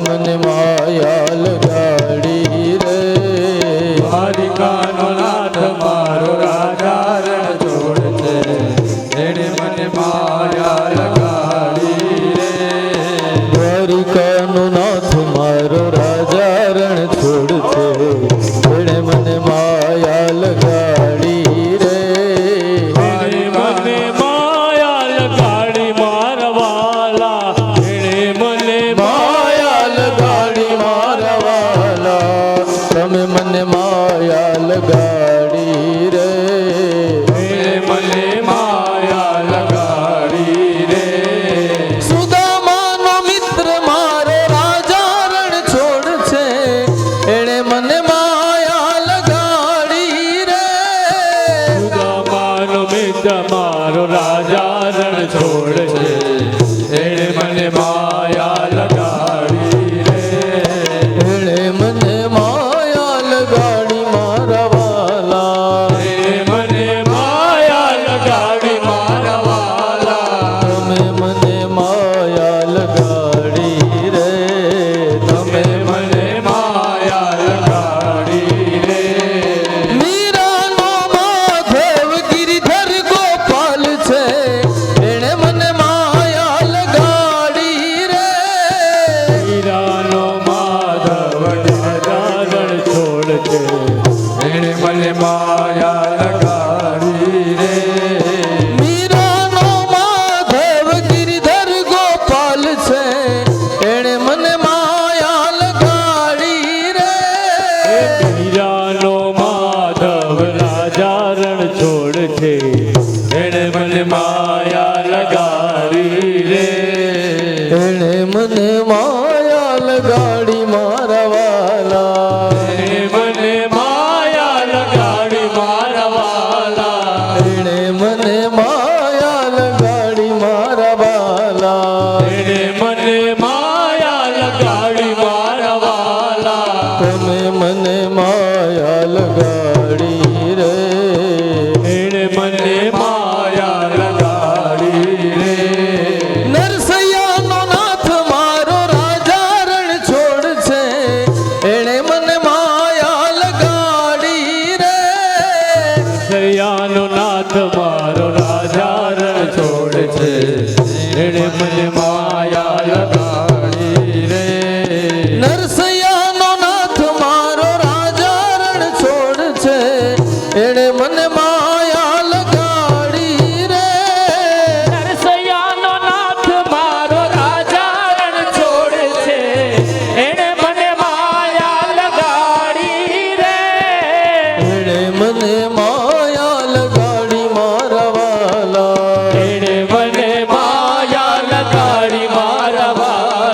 મને માયા લગાડી મારવાલા એને મને મારા વાલા, એણે મને માયા લગાડી મારા વાલા, તમે મને માયા લગાડી રે, એણે મને માયા લગાડી રે. નરસૈયાનો નાથ મારો રાજા રણ છોડ છે, એણે મને માયા લગાડી રે, દયાનો નાથ મારો રાજા રણ છોડ છે, એણે મને માયા લગાડી રે. નરસૈયાનો નાથ મારો રાજા રણ છોડ છે, એણે મને માયા લગાડી રે, નરસૈયાનો નાથ મારો રાજા રણ છોડ છે, એણે મને માયા લગાડી રે. એણે મને માયા લગાડી મારા વાલા, એણે મને માયા લગાડી મારા વાલા,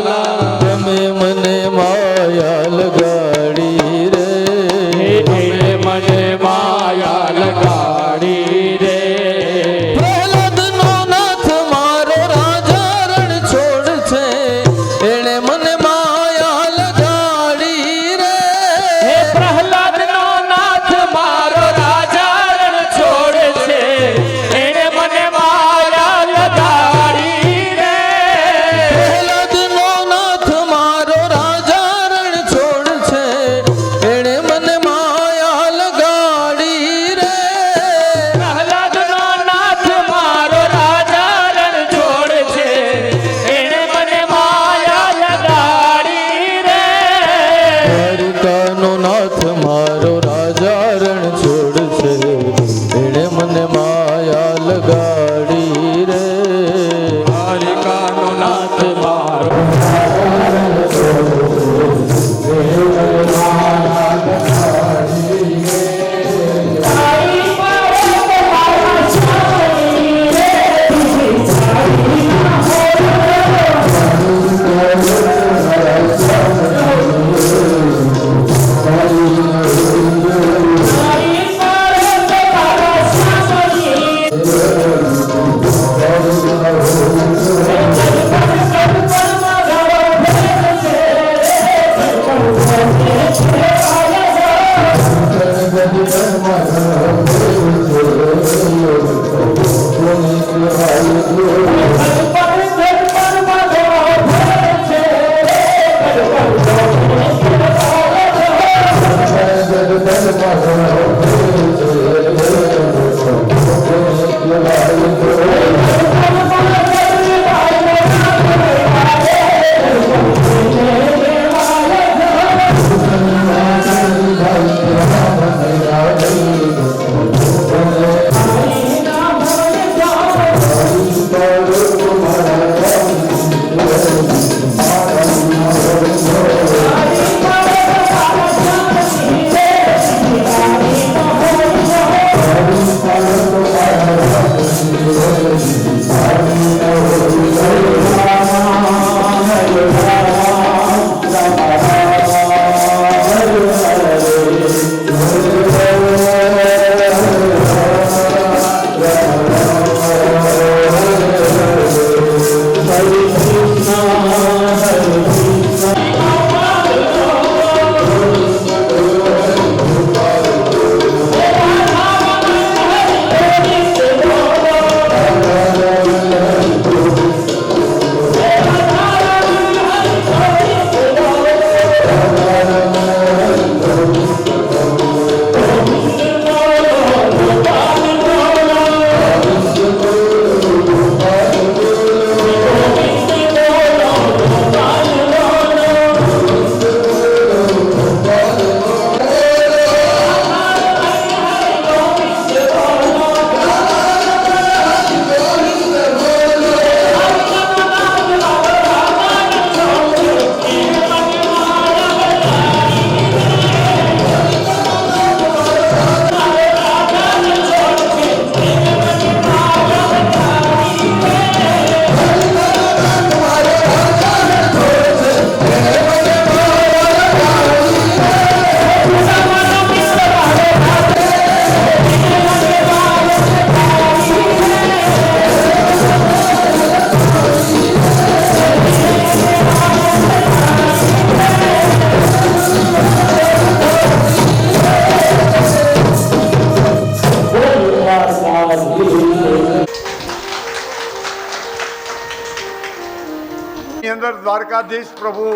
ની અંદર દ્વારકાધીશ પ્રભુ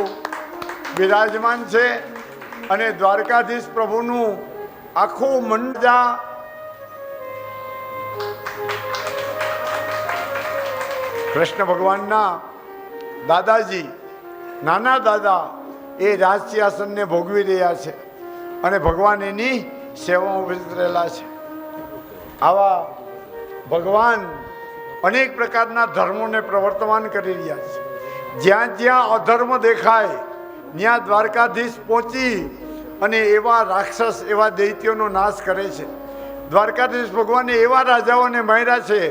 બિરાજમાન છે અને દ્વારકાધીશ પ્રભુનું આખું મંજા કૃષ્ણ ભગવાનના દાદાજી નાના દાદા એ રાજસિંહાસનને ભોગવી રહ્યા છે અને ભગવાન એની સેવામાં વિસ્તરેલા છે. આવા ભગવાન અનેક પ્રકારના ધર્મોને પ્રવર્તમાન કરી રહ્યા છે. જ્યાં જ્યાં અધર્મ દેખાય ત્યાં દ્વારકાધીશ પહોંચી અને એવા રાક્ષસ એવા દૈત્યોનો નાશ કરે છે. દ્વારકાધીશ ભગવાને એવા રાજાઓને માર્યા છે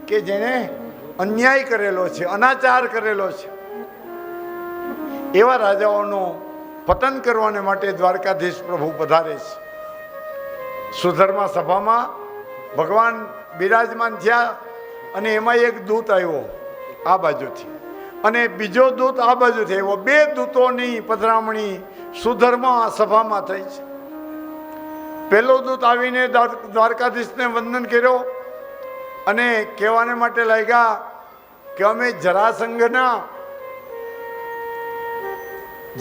કે જેને અન્યાય કરેલો છે, અનાચાર કરેલો છે. એવા રાજાઓનો પતન કરવાને માટે દ્વારકાધીશ પ્રભુ પધારે છે. સુધર્મા સભામાં ભગવાન બિરાજમાન થયા અને એમાં એક દૂત આવ્યો આ બાજુથી અને બીજો દૂત આ બાજુથી આવ્યો. બે દૂતોની પધરામણી સુધર્મા સભામાં થઈ છે. પહેલો દૂત આવીને દ્વારકાધીશને વંદન કર્યો અને કહેવાને માટે લાગ્યા કે અમે જરાસંઘના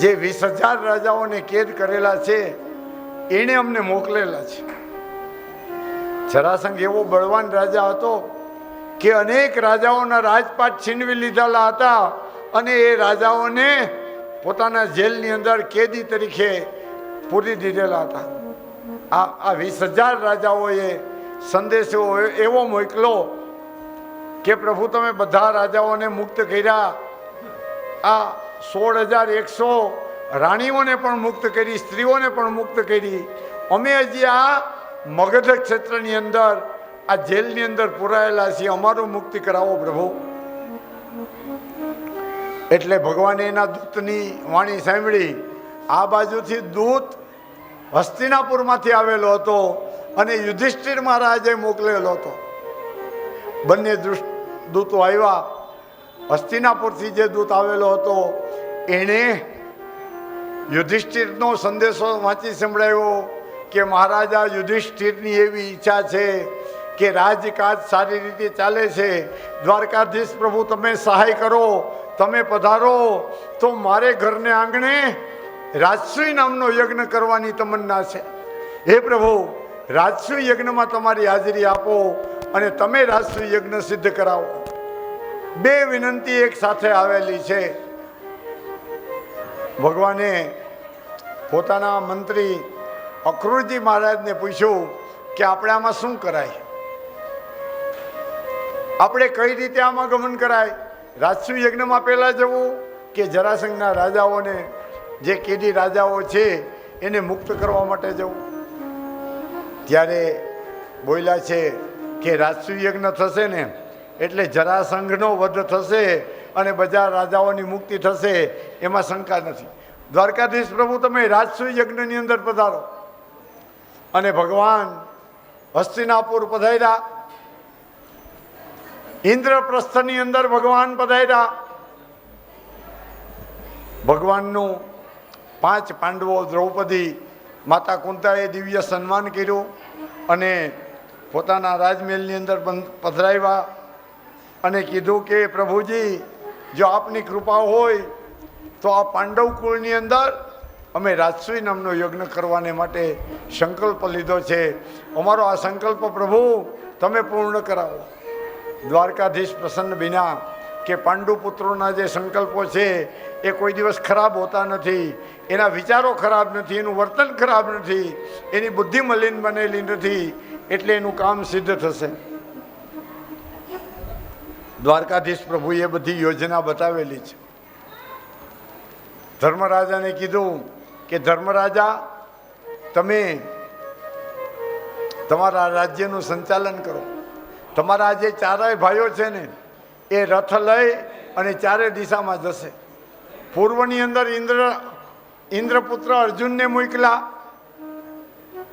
જે 20,000 રાજાઓને કેદ કરેલા છે એને અમને મોકલેલા છે. જરાસંઘ એવો બળવાન રાજા હતો કે અનેક રાજાઓના રાજપાટ છીનવી લીધેલા હતા અને એ રાજાઓને પોતાના જેલની અંદર કેદી તરીકે પૂરી દીધેલા હતા. આ 20,000 રાજાઓએ સંદેશો એવો મોકલો કે પ્રભુ તમે બધા રાજાઓને મુક્ત કર્યા, આ 16,100 રાણીઓને પણ મુક્ત કરી, સ્ત્રીઓને પણ મુક્ત કરી. અમે હજી આ મગધ ક્ષેત્રની અંદર આ જેલની અંદર પુરાયેલા છીએ, અમારું મુક્તિ કરાવો પ્રભુ. એટલે ભગવાને એના દૂતની વાણી સાંભળી. આ બાજુથી દૂત હસ્તિનાપુરમાંથી આવેલો હતો અને યુધિષ્ઠિર મહારાજે મોકલેલો હતો. બંને દૂતો આવ્યા. હસ્તિનાપુરથી જે દૂત આવેલો હતો એણે યુધિષ્ઠિરનો સંદેશો વાંચી સંભળાવ્યો કે મહારાજા યુધિષ્ઠિરની એવી ઈચ્છા છે કે રાજકાજ સારી રીતે ચાલે છે. દ્વારકાધીશ પ્રભુ તમે સહાય કરો, તમે પધારો તો મારે ઘરને આંગણે રાજસુઈ નામનો યજ્ઞ કરવાની તમન્ના છે. હે પ્રભુ, રાજસુઈ યજ્ઞમાં તમારી હાજરી આપો અને તમે રાજસુઈ યજ્ઞ સિદ્ધ કરાવો. બે વિનંતી એક સાથે આવેલી છે. ભગવાને પોતાના મંત્રી અક્રૂરજી મહારાજને પૂછ્યું કે આપણે આમાં શું કરાય, આપણે કઈ રીતે આમાં ગમન કરાય? રાજસુઈ યજ્ઞમાં પહેલા જવું કે જરાસંઘના રાજાઓને, જે કેદી રાજાઓ છે એને મુક્ત કરવા માટે જવું? ત્યારે બોલ્યા છે કે રાજસુઈ યજ્ઞ થશે ને એટલે જરાસંઘનો વધ થશે અને બધા રાજાઓની મુક્તિ થશે, એમાં શંકા નથી. દ્વારકાધીશ પ્રભુ તમે રાજસુઈ યજ્ઞની અંદર પધારો. અને ભગવાન હસ્તિનાપુર પધાર્યા. ઇન્દ્રપ્રસ્થની અંદર ભગવાન પધાર્યા. ભગવાનનું 5 પાંડવો, દ્રૌપદી, માતા કુંતાએ દિવ્ય સન્માન કર્યું અને પોતાના રાજમહેલની અંદર પધરાવ્યા અને કીધું કે પ્રભુજી, જો આપની કૃપા હોય તો આ પાંડવ કુળની અંદર અમે રાજસુઈ નામનો યજ્ઞ કરવાને માટે સંકલ્પ લીધો છે. અમારો આ સંકલ્પ પ્રભુ તમે પૂર્ણ કરાવો. દ્વારકાધીશ પ્રસન્ન બન્યા કે પાંડુપુત્રોના જે સંકલ્પો છે એ કોઈ દિવસ ખરાબ હોતા નથી, એના વિચારો ખરાબ નથી, એનું વર્તન ખરાબ નથી, એની બુદ્ધિ મલિન બનેલી નથી, એટલે એનું કામ સિદ્ધ થશે. દ્વારકાધીશ પ્રભુએ બધી યોજના બતાવેલી છે. ધર્મરાજાને કીધું કે ધર્મરાજા, તમે તમારા રાજ્યનું સંચાલન કરો. તમારા જે ચારેય ભાઈઓ છે ને એ રથ લઈ અને ચારે દિશામાં જશે. પૂર્વની અંદર ઇન્દ્રપુત્ર અર્જુનને મોકલા,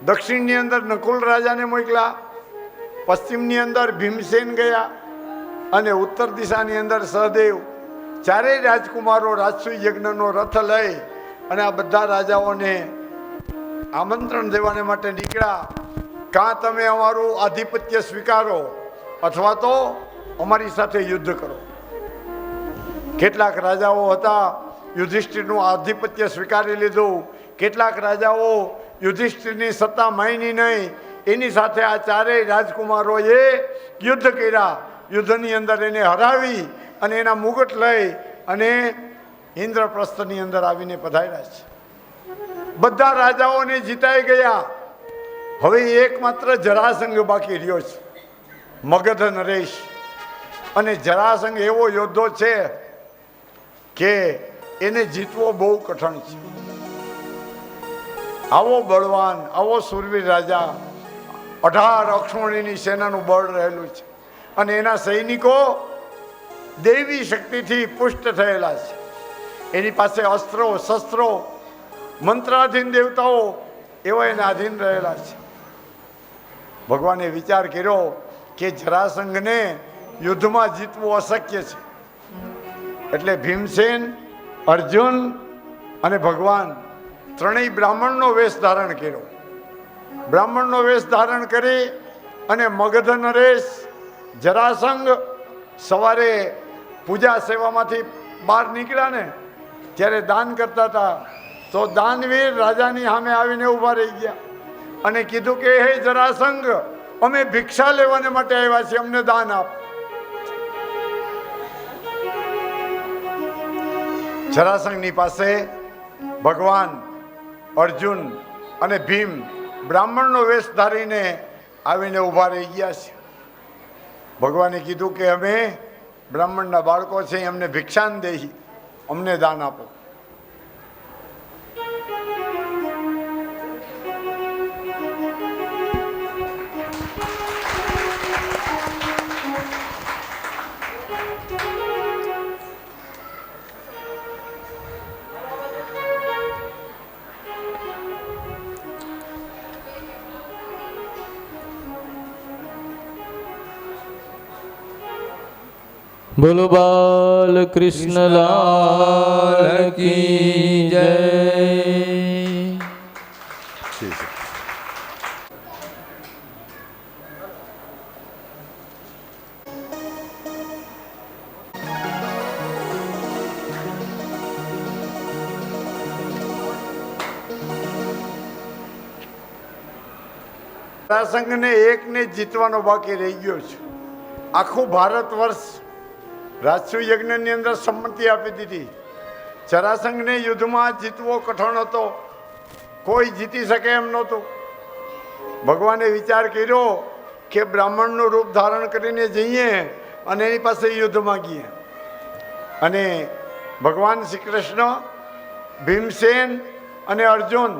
દક્ષિણની અંદર નકુલ રાજાને મોકલા, પશ્ચિમની અંદર ભીમસેન ગયા અને ઉત્તર દિશાની અંદર સહદેવ. ચારેય રાજકુમારો રાજસુઈ યજ્ઞનો રથ લઈ અને આ બધા રાજાઓને આમંત્રણ દેવાને માટે નીકળ્યા. કાં તમે અમારું આધિપત્ય સ્વીકારો અથવા તો અમારી સાથે યુદ્ધ કરો. કેટલાક રાજાઓ હતા, યુધિષ્ઠિરનું આધિપત્ય સ્વીકારી લીધું. કેટલાક રાજાઓ યુધિષ્ઠિરની સત્તા માની નહીં. એની સાથે આ ચારેય રાજકુમારોએ યુદ્ધ કર્યા. યુદ્ધની અંદર એને હરાવી અને એના મુગટ લઈ અને ઇન્દ્રપ્રસ્થની અંદર આવીને પધાર્યા છે. બધા રાજાઓને જીતાઈ ગયા. હવે એકમાત્ર જરાસંઘ બાકી રહ્યો છે, મગધ નરેશ. અને જરાસંઘ એવો યોદ્ધો છે કે એને જીતવો બહુ કઠણ છે. આવો બળવાન, આવો સુરવીર રાજા, 18 અક્ષમણીની સેનાનું બળ રહેલું છે અને એના સૈનિકો દૈવી શક્તિથી પુષ્ટ થયેલા છે. એની પાસે અસ્ત્રો, શસ્ત્રો, મંત્રાધીન દેવતાઓ એવા એને આધીન રહેલા છે. ભગવાને વિચાર કર્યો કે જરાસંઘને યુદ્ધમાં જીતવું અશક્ય છે. એટલે ભીમસેન, અર્જુન અને ભગવાન ત્રણેય બ્રાહ્મણનો વેશ ધારણ કર્યો. બ્રાહ્મણનો વેશ ધારણ કરી અને મગધ નરેશ, જરાસંઘ સવારે પૂજા સેવામાંથી બહાર નીકળ્યા ને ત્યારે દાન કરતા હતા. તો દાનવીર રાજાની સામે આવીને ઊભા રહી ગયા અને કીધું કે હે જરાસંઘ, અમે ભિક્ષા લેવાને માટે આવ્યા છીએ, અમને દાન આપ. જરાસંઘની પાસે ભગવાન, અર્જુન અને ભીમ બ્રાહ્મણનો વેશ ધારીને આવીને ઊભા રહી ગયા છે. ભગવાને કીધું કે અમે બ્રાહ્મણના બાળકો છે, અમને ભિક્ષાન દેહી, અમને દાન આપો. બોલો બાલ કૃષ્ણ લાલ કી જય. જરાસંઘને એકને જીતવાનો બાકી રહી ગયો છે. આખું ભારત વર્ષ રાજસુ યજ્ઞની અંદર સંમતિ આપી દીધી. જરાસંઘને યુદ્ધમાં જીતવો કઠણ હતો, કોઈ જીતી શકે એમ નહોતું. ભગવાને વિચાર કર્યો કે બ્રાહ્મણનું રૂપ ધારણ કરીને જઈએ અને એની પાસે યુદ્ધ માંગીએ. અને ભગવાન શ્રી કૃષ્ણ, ભીમસેન અને અર્જુન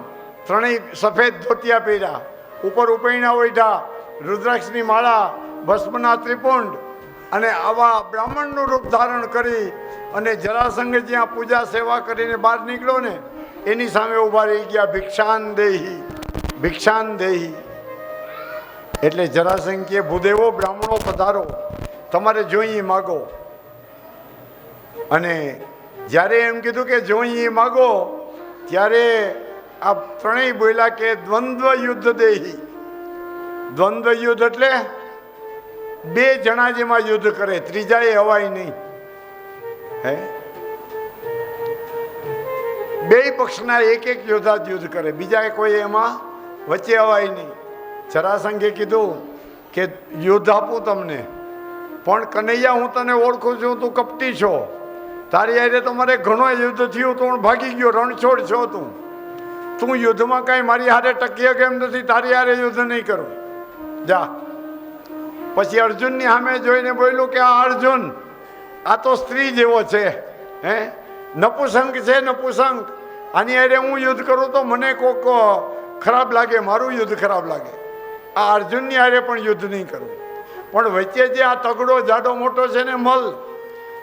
ત્રણેય સફેદ ધોતિયા પહેર્યા, ઉપર ઉપૈણા ઓઢ્યા, રુદ્રાક્ષની માળા, ભસ્મના ત્રિપુંડ અને આવા બ્રાહ્મણનું રૂપ ધારણ કરી અને જરાસંઘ જ્યાં પૂજા સેવા કરીને બહાર નીકળ્યો ને એની સામે ઊભા રહી ગયા. ભિક્ષાન દેહી, ભિક્ષાન દેહી. એટલે જરાસંઘ કે ભૂદેવો, બ્રાહ્મણો પધારો, તમારે જોઈએ માગો. અને જ્યારે એમ કીધું કે જોઈએ માગો ત્યારે આ ત્રણેય બોલ્યા કે દ્વંદ્વ યુદ્ધ દેહી. દ્વંદ્વ યુદ્ધ એટલે બે જણા જેમાં યુદ્ધ કરે, ત્રીજાએ હવાય નહીં. હે, બે પક્ષના એક યોદ્ધા યુદ્ધ કરે, બીજા કોઈ એમાં વચ્ચે હવાય નહીં. જરાસંઘે કીધું કે યુદ્ધ આપું તમને, પણ કનૈયા હું તને ઓળખું છું, તું કપટી છો, તારી હારે તો મારે ઘણો યુદ્ધ થયું, તું ભાગી ગયો, રણછોડ છો તું યુદ્ધમાં કાંઈ મારી હારે ટકી કેમ નથી, તારી હારે યુદ્ધ નહીં કરું, જા. પછી અર્જુનની સામે જોઈને બોલ્યું કે આ અર્જુન, આ તો સ્ત્રી જેવો છે, હે, નપુસંક છે, નપુસંક. આની હારે હું યુદ્ધ કરું તો મને કોક ખરાબ લાગે, મારું યુદ્ધ ખરાબ લાગે. આ અર્જુનની હારે પણ યુદ્ધ નહીં કરું. પણ વચ્ચે જે આ તગડો જાડો મોટો છે ને મલ,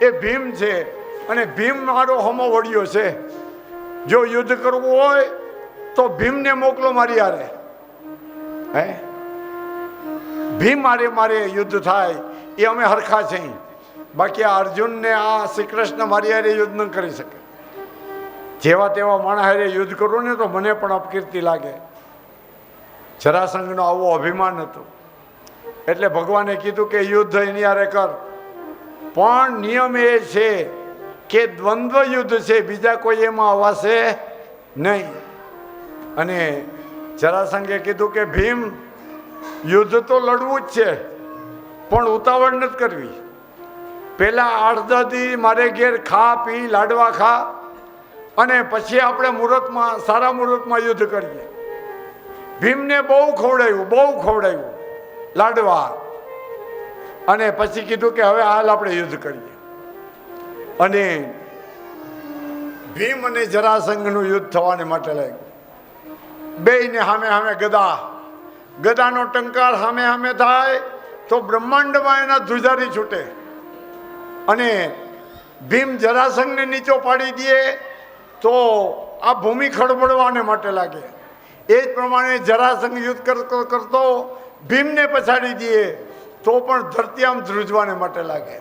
એ ભીમ છે અને ભીમ મારો હમો વળ્યો છે. જો યુદ્ધ કરવું હોય તો ભીમને મોકલો મારી હારે. હે, ભીમ મારે યુદ્ધ થાય એ અમે હરખા છે. બાકી આ અર્જુનને આ શ્રી કૃષ્ણ મારી હારે યુદ્ધ ન કરી શકે. જેવા તેવા માણસ હારે યુદ્ધ કરું ને તો મને પણ અપકીર્તિ લાગે. જરાસંઘનો આવો અભિમાન હતો. એટલે ભગવાને કીધું કે યુદ્ધ એની હારે કર, પણ નિયમ એ છે કે દ્વંદ્વ યુદ્ધ છે, બીજા કોઈ એમાં અવાશે નહીં. અને જરાસંઘે કીધું કે ભીમ, યુદ્ધ તો લડવું જ છે, પણ ઉતાવળ નથી કરવી. પેલા 8-10 દી મારે ઘેર ખા પી લાડવા ખા, અને પછી આપણે મુહૂર્તમાં, સારા મુહૂર્તમાં યુદ્ધ કરીએ. ભીમને બહુ ખવડાવ્યું લાડવા, અને પછી કીધું કે હવે હાલ આપણે યુદ્ધ કરીએ. અને ભીમ અને જરાસંઘનું યુદ્ધ થવાને માટે લાગ્યું. બેયને સામે સામે ગદાનો ટંકાર સામે સામે થાય તો બ્રહ્માંડમાં એના ધ્રુજારી છૂટે, અને ભીમ જરાસંઘને નીચો પાડી દે તો આ ભૂમિ ખળબળવાને માટે લાગે. એ જ પ્રમાણે જરાસંઘ યુદ્ધ કરતો ભીમને પછાડી દે તો પણ ધરતી આમ ધ્રુજવાને માટે લાગે.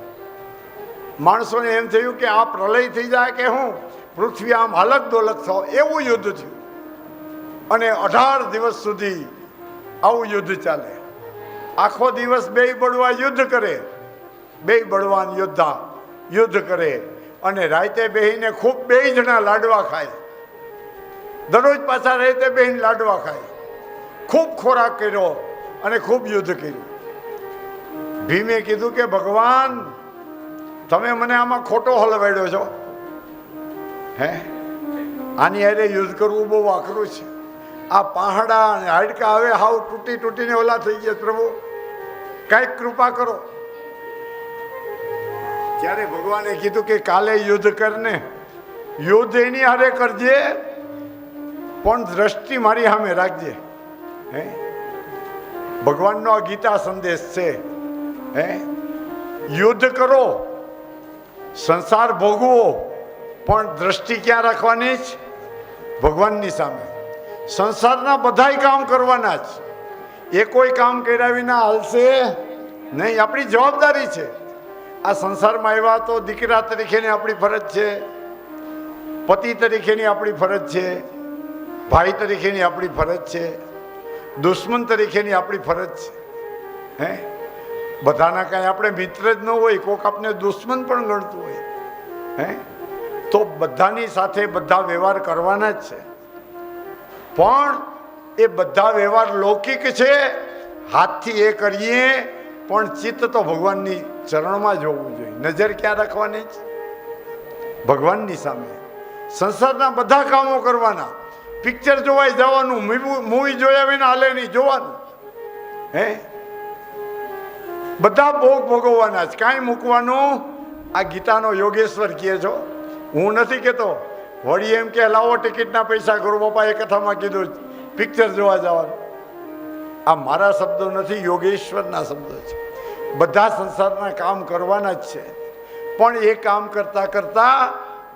માણસોને એમ થયું કે આ પ્રલય થઈ જાય કે હું પૃથ્વી આમ હાલક ડોલક થાવ, એવું યુદ્ધ થયું. અને 18 દિવસ સુધી આવું યુદ્ધ ચાલે. આખો દિવસ બેય બળવા યુદ્ધ કરે, બેય બળવાન યોદ્ધા યુદ્ધ કરે, અને રાતે બેહીને ખૂબ બેય જણા લાડવા ખાય. દરરોજ પાછા રાતે બેહીને લાડવા ખાય. ખૂબ ખોરાક કર્યો અને ખૂબ યુદ્ધ કર્યું. ભીમે કીધું કે ભગવાન, તમે મને આમાં ખોટો હલવાડ્યો છો. આની હારે યુદ્ધ કરવું બહુ આકરું છે. આ પહાડા અને હાડકા હવે હાવ તૂટીને ઓલા થઈ ગયા. પ્રભુ કાંઈક કૃપા કરો. ત્યારે ભગવાને કીધું કે કાલે યુદ્ધ કરને, યુદ્ધ એની હારે કરજે, પણ દ્રષ્ટિ મારી સામે રાખજે. ભગવાનનો આ ગીતા સંદેશ છે. યુદ્ધ કરો, સંસાર ભોગવો, પણ દ્રષ્ટિ ક્યાં રાખવાની જ? ભગવાનની સામે. સંસારના બધાય કામ કરવાના જ. એ કોઈ કામ કર્યા વિના હાલશે નહીં. આપણી જવાબદારી છે. આ સંસારમાં આવ્યા તો દીકરા તરીકેની આપણી ફરજ છે, પતિ તરીકેની આપણી ફરજ છે, ભાઈ તરીકેની આપણી ફરજ છે, દુશ્મન તરીકેની આપણી ફરજ છે. બધાના કાંઈ આપણે મિત્ર જ ન હોય, કોક આપણે દુશ્મન પણ ગણતું હોય. તો બધાની સાથે બધા વ્યવહાર કરવાના જ છે, પણ એ બધા વ્યવહાર લૌકિક છે, હાથથી એ કરીએ, પણ ચિત્ત તો ભગવાનની ચરણમાં જ હોવું જોઈએ. નજર ક્યાં રાખવાની? ભગવાનની સામે. સંસારના બધા કામો કરવાના. પિક્ચર જોવાય જવાનું, મૂવી જોયા વિના હાલે નહીં, જોવાનું. બધા ભોગ ભોગવવાના જ, કાંઈ મૂકવાનું. આ ગીતાનો યોગેશ્વર કહે છો, હું નથી કહેતો. વળી એમ કે લાવો ટિકિટના પૈસા કરો. બાપા એ કથામાં કીધું પિક્ચર જોવા જવાનું. આ મારા શબ્દો નથી, યોગેશ્વરના શબ્દો છે. બધા સંસારના કામ કરવાના જ છે, પણ એ કામ કરતા કરતા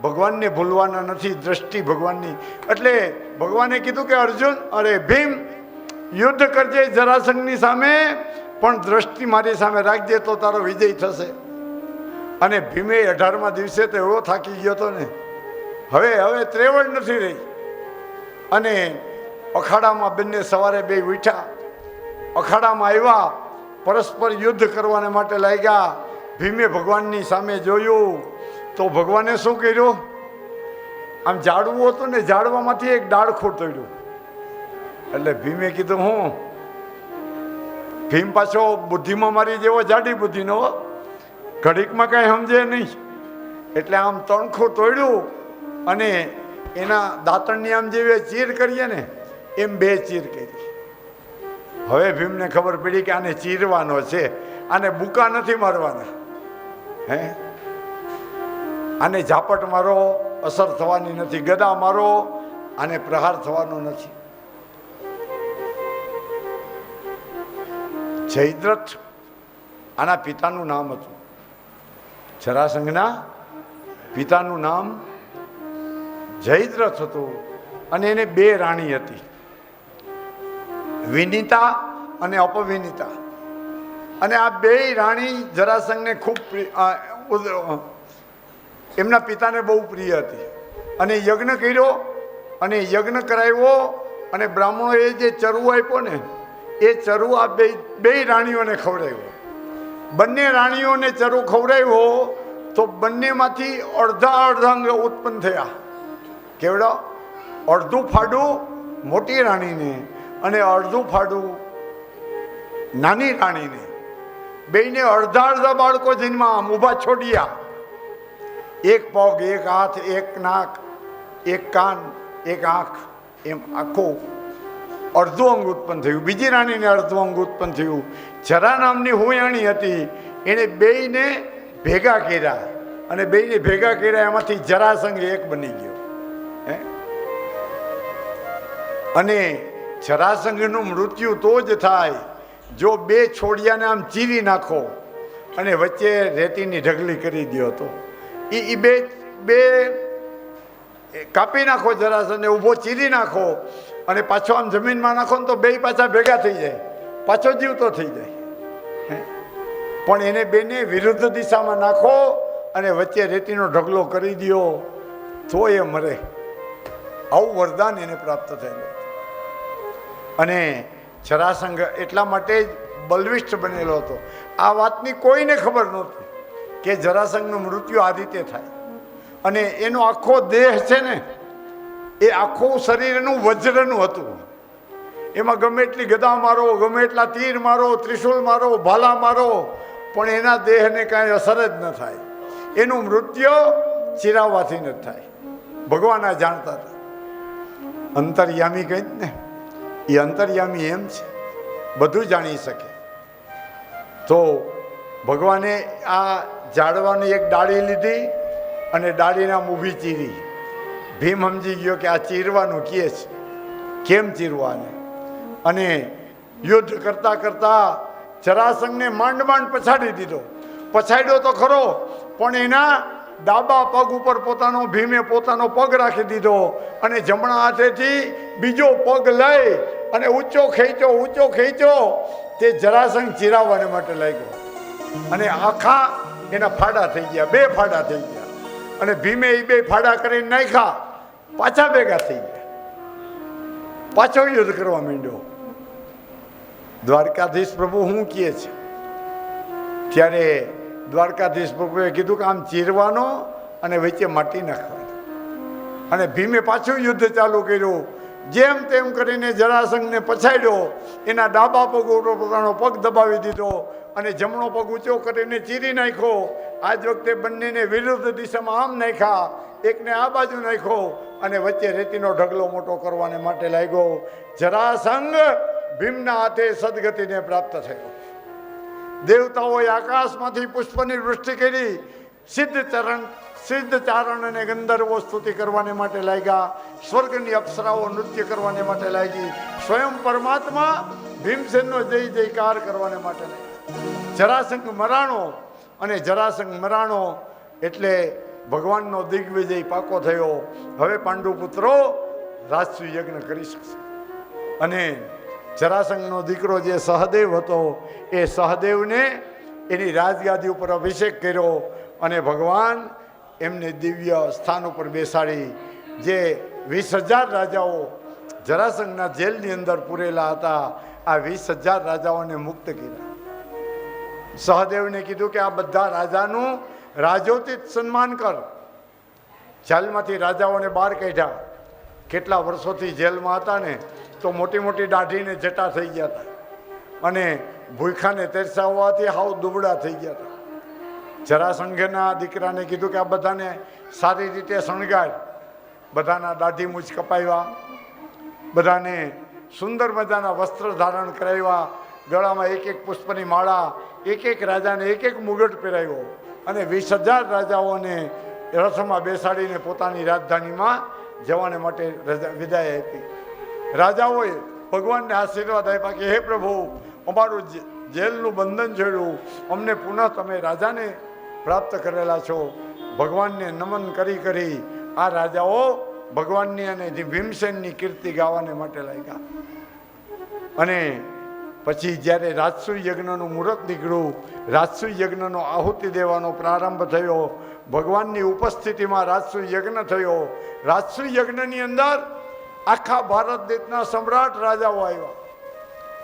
ભગવાનને ભૂલવાના નથી. દ્રષ્ટિ ભગવાનની. એટલે ભગવાને કીધું કે અર્જુન, અરે ભીમ, યુદ્ધ કરજે જરાસંઘની સામે, પણ દ્રષ્ટિ મારી સામે રાખજે તો તારો વિજય થશે. અને ભીમે 18મા દિવસે તો એવો થાકી ગયો હતો ને, હવે ત્રેવડ નથી રહી. અને અખાડામાં બંને સવારે બે ઉઠ્યા, અખાડામાં આવ્યા, પરસ્પર યુદ્ધ કરવાને માટે લાગ્યા. ભીમે ભગવાનની સામે જોયું તો ભગવાને શું કર્યું? આમ ઝાડવું હતું ને, ઝાડવામાંથી એક ડાળખું તોડ્યું. એટલે ભીમે કીધું, હું ભીમ પાછો બુદ્ધિમાં મારી જેવો જાડી બુદ્ધિનો, ઘડીકમાં કાંઈ સમજે નહીં. એટલે આમ તણખું તોડ્યું, અને એના દાંતણની આમ જેવી ચીર કરીએ ને, એમ 2 ચીર કરી. હવે ભીમને ખબર પડી કે આને ચીરવાનો છે, આને બુકા નથી મારવાના. આને ઝાપટ મારો, અસર થવાની નથી. ગદા મારો, આને પ્રહાર થવાનો નથી. જયદ્રથ આના પિતાનું નામ હતું. જરાસંઘના પિતાનું નામ જયદ્રથ હતું. અને એને 2 રાણી હતી, વિનિતા અને અપવિનિતા. અને આ 2 રાણી જરાસંઘને ખૂબ એમના પિતાને બહુ પ્રિય હતી. અને યજ્ઞ કર્યો, અને યજ્ઞ કરાવ્યો, અને બ્રાહ્મણોએ જે ચરુ આપ્યો ને, એ ચરુ આ બે રાણીઓને ખવડાવ્યો. બંને રાણીઓને ચરુ ખવડાવ્યો તો બંનેમાંથી અડધા અંગ ઉત્પન્ન થયા. કેવડો? અડધું ફાડું મોટી રાણીને અને અડધું ફાડું નાની રાણીને. બેયને અડધા બાળકો જન્મા આમ ઊભા છોડ્યા. એક પગ, એક હાથ, એક નાક, એક કાન, એક આંખ, એમ આખું અડધું અંગ ઉત્પન્ન થયું. બીજી રાણીને અડધું અંગ ઉત્પન્ન થયું. જરા નામની હુયાણી હતી, એણે બેયને ભેગા કર્યા અને બેયને ભેગા કર્યા એમાંથી જરાસંઘ એક બની ગયો. અને જરાસંઘનું મૃત્યુ તો જ થાય જો બે છોડિયાને આમ ચીરી નાખો અને વચ્ચે રેતીની ઢગલી કરી દો. તો એ બે કાપી નાખો, જરાસંઘને ઊભો ચીરી નાખો અને પાછો આમ જમીનમાં નાખો ને તો બે પાછા ભેગા થઈ જાય, પાછો જીવતો થઈ જાય. પણ એને બેને વિરુદ્ધ દિશામાં નાખો અને વચ્ચે રેતીનો ઢગલો કરી દો તો એ મરે. આવું વરદાન એને પ્રાપ્ત થયેલું. અને જરાસંઘ એટલા માટે જ બલવિષ્ઠ બનેલો હતો. આ વાતની કોઈને ખબર નહોતી કે જરાસંઘનું મૃત્યુ આ રીતે થાય. અને એનો આખો દેહ છે ને, એ આખું શરીર એનું વજ્રનું હતું. એમાં ગમે એટલી ગદા મારો, ગમે એટલા તીર મારો, ત્રિશુલ મારો, ભાલા મારો, પણ એના દેહને કાંઈ અસર જ ન થાય. એનું મૃત્યુ ચિરાવવાથી ન થાય. ભગવાન આ જાણતા હતા. અંતર્યામી કહી ને, એ અંતર્યામી એમ છે, બધું જાણી શકે. તો ભગવાને આ ઝાડવાની એક ડાળી લીધી અને ડાળીના ઊભી ચીરી. ભીમ સમજી ગયો કે આ ચીરવાનું કહે છે, કેમ ચીરવાને? અને યુદ્ધ કરતા કરતા જરાસંઘને માંડ પછાડી દીધો. પછાડ્યો તો ખરો, પણ એના ડાબા પગ ઉપર ભીમે પોતાનો પગ રાખી દીધો અને જમણા હાથેથી બીજો પગ લઈ અને ઊંચો ખેંચ્યો તે જરાસંઘ ચીરાવવાને માટે લાગ્યો. અને આખા એના ફાડા થઈ ગયા, 2 ફાડા થઈ ગયા. અને ભીમે એ 2 ફાડા કરીને નાખ્યા, પાછા ભેગા થઈ ગયા, પાછો યુદ્ધ કરવા માંડ્યો. દ્વારકાધીશ પ્રભુ શું કહે છે? ત્યારે દ્વારકાધીશ પ્રભુએ કીધું કે આમ ચીરવાનો અને વચ્ચે માટી નાખવાનો. અને ભીમે પાછું યુદ્ધ ચાલુ કર્યું. જેમ તેમ કરીને જરાસંઘને પછાડ્યો. એના ડાબા પગ ઉપર પોતાનો પગ દબાવી દીધો અને જમણો પગ ઊંચો કરીને ચીરી નાખ્યો. આ જ વખતે બંનેને વિરુદ્ધ દિશામાં આમ નાખ્યા, એકને આ બાજુ નાખ્યો અને વચ્ચે રેતીનો ઢગલો મોટો કરવાને માટે લાગ્યો. જરાસંઘ ભીમના હાથે સદગતિને પ્રાપ્ત થયો. દેવતાઓએ આકાશમાંથી પુષ્પની વૃષ્ટિ કરી. સિદ્ધ ચારણ અને ગંધર્વો સ્તુતિ કરવાને માટે લાગ્યા. સ્વર્ગની અપ્સરાઓ નૃત્ય કરવાને માટે લાગી. સ્વયં પરમાત્મા ભીમસેનનો જય જયકાર કરવાને માટે લાગ્યા. જરાસંઘ મરાણો અને જરાસંઘ મરાણો એટલે ભગવાનનો દિગ્વિજય પાકો થયો. હવે પાંડુ પુત્રો રાજસૂય યજ્ઞ કરી શકશે. અને જરાસંઘનો દીકરો જે સહદેવ હતો, એ સહદેવને એની રાજગાદી ઉપર અભિષેક કર્યો અને ભગવાન એમને દિવ્ય સ્થાન ઉપર બેસાડી. જે 20,000 રાજાઓ જરાસંઘના જેલની અંદર પૂરેલા હતા, આ 20,000 રાજાઓને મુક્ત કર્યા. સહદેવને કીધું કે આ બધા રાજાનું રાજોચિત સન્માન કર. જેલમાંથી રાજાઓને બહાર કાઢ્યા. કેટલા વર્ષોથી જેલમાં હતા ને, તો મોટી મોટી દાઢીને જટા થઈ ગયા હતા અને ભૂખાને તેરસા હોવાથી હાવ દુબળા થઈ ગયા હતા. જરાસંઘના દીકરાને કીધું કે આ બધાને સારી રીતે શણગાર. બધાના દાઢી મૂછ કપાવ્યા, બધાને સુંદર મજાના વસ્ત્ર ધારણ કરાવ્યા, ગળામાં એક એક પુષ્પની માળા, એક એક રાજાને એક એક મુગટ પહેરાવ્યો અને 20,000 રાજાઓને રથમાં બેસાડીને પોતાની રાજધાનીમાં જવાને માટે વિદાય આપી. રાજાઓએ ભગવાનને આશીર્વાદ આપ્યા કે હે પ્રભુ, અમારું જેલનું બંધન છોડ્યું, અમને પુનઃ તમે રાજાને પ્રાપ્ત કરેલા છો. ભગવાનને નમન કરી આ રાજાઓ ભગવાનની અને ભીમસેનની કીર્તિ ગાવાને માટે લાગ્યા. અને પછી જ્યારે રાજસૂય યજ્ઞનું મુહૂર્ત નીકળ્યું, રાજસૂય યજ્ઞનો આહુતિ દેવાનો પ્રારંભ થયો. ભગવાનની ઉપસ્થિતિમાં રાજસૂય યજ્ઞ થયો. રાજસૂય યજ્ઞની અંદર આખા ભારત દેશના સમ્રાટ રાજાઓ આવ્યા.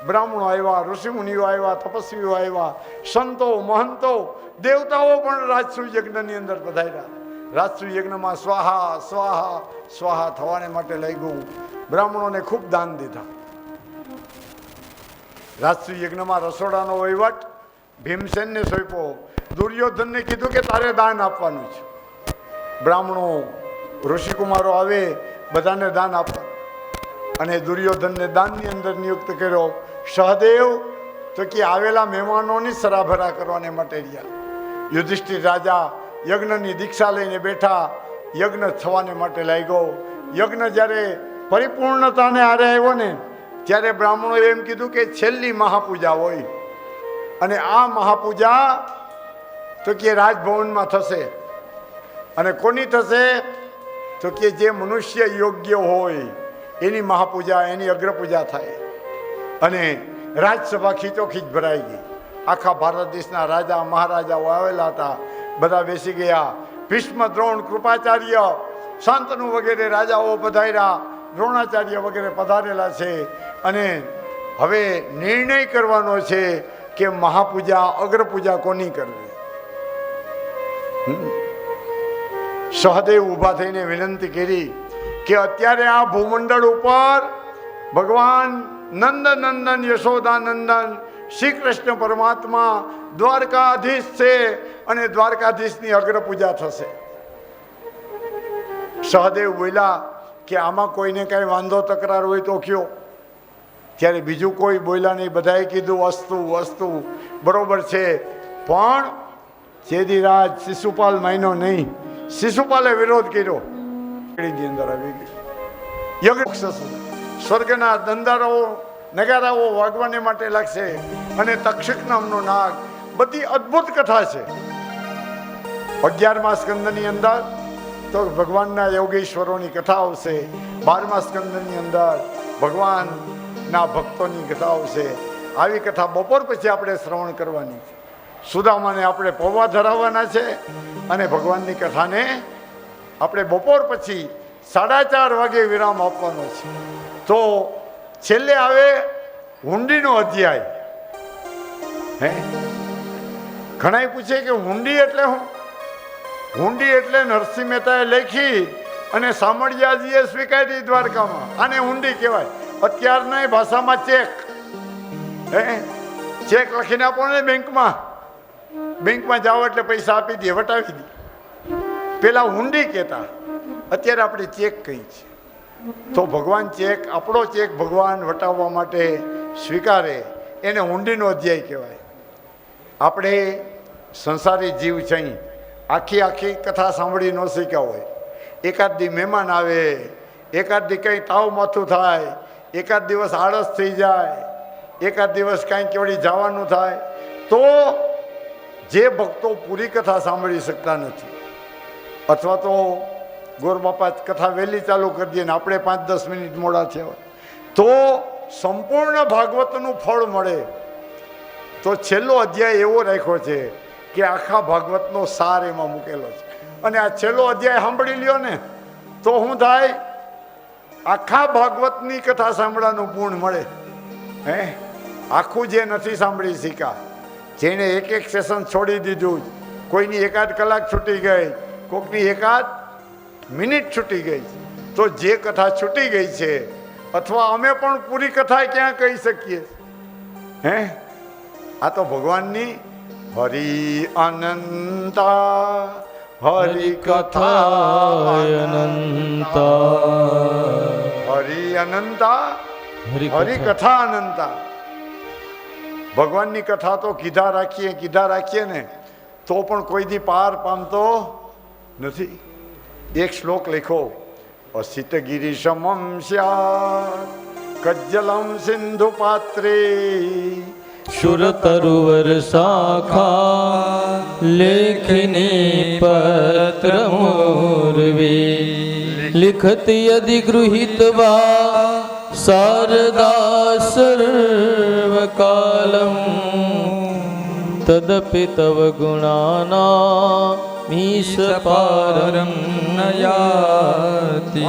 બ્રાહ્મણો આવ્યા, ઋષિમુનિઓ આવ્યા, તપસ્વીઓ આવ્યા, સંતો મહંતો દેવતાઓ પણ રાજસૂય યજ્ઞની અંદર પધાર્યા. રાજસૂય યજ્ઞમાં સ્વાહા સ્વાહા સ્વાહા થવાને માટે લાગ્યું. બ્રાહ્મણોને ખૂબ દાન દીધા. રાજસૂય યજ્ઞમાં રસોડાનો વહીવટ ભીમસેનને સોંપ્યો. દુર્યોધનને કીધું કે તારે દાન આપવાનું છે. બ્રાહ્મણો ઋષિકુમારો આવે, બધાને દાન આપવા. અને દુર્યોધનને દાનની અંદર નિયુક્ત કર્યો. સહદેવ તો કે આવેલા મહેમાનોની સરાભરા કરવાને માટે રહ્યા. યુધિષ્ઠિર રાજા યજ્ઞની દીક્ષા લઈને બેઠા. યજ્ઞ થવાને માટે લાગ્યો. યજ્ઞ જ્યારે પરિપૂર્ણતાને આરે આવ્યો ને, ત્યારે બ્રાહ્મણોએ એમ કીધું કે છેલ્લી મહાપૂજા હોય. અને આ મહાપૂજા તો કે રાજભવનમાં થશે. અને કોની થશે? તો કે જે મનુષ્ય યોગ્ય હોય એની મહાપૂજા, એની અગ્રપૂજા થાય. અને રાજસભા ખીચોખીચ ભરાઈ ગઈ. આખા ભારત દેશના રાજા મહારાજાઓ આવેલા હતા. બધા બેસી ગયા. ભીષ્મ, દ્રોણ, કૃપાચાર્ય, શાંતનુ વગેરે રાજાઓ પધાર્યા. દ્રોણાચાર્ય વગેરે પધારેલા છે. અને હવે નિર્ણય કરવાનો છે કે મહાપૂજા, અગ્રપૂજા કોની કરવી. સહદેવ ઊભા થઈને વિનંતી કરી કે અત્યારે આ ભૂમંડળ ઉપર ભગવાન નંદનંદન યશોદાનંદન શ્રી કૃષ્ણ પરમાત્મા દ્વારકાધીશ છે અને દ્વારકાધીશની અગ્રપૂજા થશે. સહદેવ બોલ્યા કે આમાં કોઈને કાંઈ વાંધો તકરાર હોય તો કયો. ત્યારે બીજું કોઈ બોલ્યા નહીં. બધાએ કીધું અસ્તુ અસ્તુ, બરોબર છે. પણ ચેદીરાજ શિશુપાલ માન્યો નહીં. શિશુપાલે વિરોધ કર્યો. અંદર આવી ગયો યજ્ઞ. સ્વર્ગના દંદારાઓ નગારાઓ વાગવાને માટે લાગશે. અને તક્ષક નામનો નાગ. બધી અદ્ભુત કથા છે. 11મા સ્કંદની અંદર તો ભગવાનના યોગેશ્વરોની કથા આવશે. 12મા સ્કંદની અંદર ભગવાનના ભક્તોની કથા આવશે. આવી કથા બપોર પછી આપણે શ્રવણ કરવાની છે. સુદામાને આપણે પૌવા ધરાવવાના છે. અને ભગવાનની કથાને આપણે બપોર પછી 4:30 વાગે વિરામ આપવાનો છે. તો છેલ્લે આવે હુંડીનો અધ્યાય. હે, ઘણાય પૂછે કે હુંડી એટલે શું? હુંડી એટલે નરસિંહ મહેતાએ લખી અને સામળિયાજીએ સ્વીકારી દ્વારકામાં. આને હુંડી કહેવાય. અત્યારની ભાષામાં ચેક. હે, ચેક લખીને આપો ને બેંકમાં. બેંકમાં જાઓ એટલે પૈસા આપી દે, વટાવી દે. પેલા હુંડી કહેતા, અત્યારે આપણે ચેક કહી છે. તો ભગવાન ચેક, આપણો ચેક ભગવાન વટાવવા માટે સ્વીકારે, એને હુંડીનો અધ્યાય કહેવાય. આપણે સંસારી જીવ છે. આખી આખી કથા સાંભળી ન શીખ્યા હોય. એકાદ દી મહેમાન આવે, એકાદ દી કંઈ તાવ માથું થાય, એકાદ દિવસ આળસ થઈ જાય, એકાદ દિવસ કાંઈ કેવડી જવાનું થાય, તો જે ભક્તો પૂરી કથા સાંભળી શકતા નથી, અથવા તો ગોરબાપા કથા વહેલી ચાલુ કરી દઈએ ને આપણે 5-10 મિનિટ મોડા થયા હોય, તો સંપૂર્ણ ભાગવતનું ફળ મળે. તો છેલ્લો અધ્યાય એવો રાખ્યો છે કે આખા ભાગવતનો સાર એમાં મૂકેલો છે. અને આ છેલ્લો અધ્યાય સાંભળી લ્યો ને તો શું થાય? આખા ભાગવતની કથા સાંભળવાનું પૂર્ણ મળે. હે, આખું જે નથી સાંભળી શીખ્યા, જેણે એક સેશન છોડી દીધું, કોઈની એકાદ કલાક છૂટી ગઈ, કોઈકની એકાદ મિનિટ છૂટી ગઈ, તો જે કથા છૂટી ગઈ છે, અથવા અમે પણ પૂરી કથા ક્યાં કહી શકીએ? હે, આ તો ભગવાનની હરિ અનંતા હરિ કથા અનંતા, હરિ અનંતા હરિ કથા અનંતા. ભગવાનની કથા તો કીધા રાખીએ ને તો પણ કોઈ દી પાર પામતો નથી. એક શ્લોક લખો, અસિત ગિરિશમમ સ્યાત કજ્જલમ સિંધુ પાત્રે શુરતરુવર શાખા લેખિની પત્ર મૂર્વી લિખતી અધિગૃહિતવા શારદા સર્વકાલમ તદપિ તવ ગુણાના મીશ પારમ નયાતિ.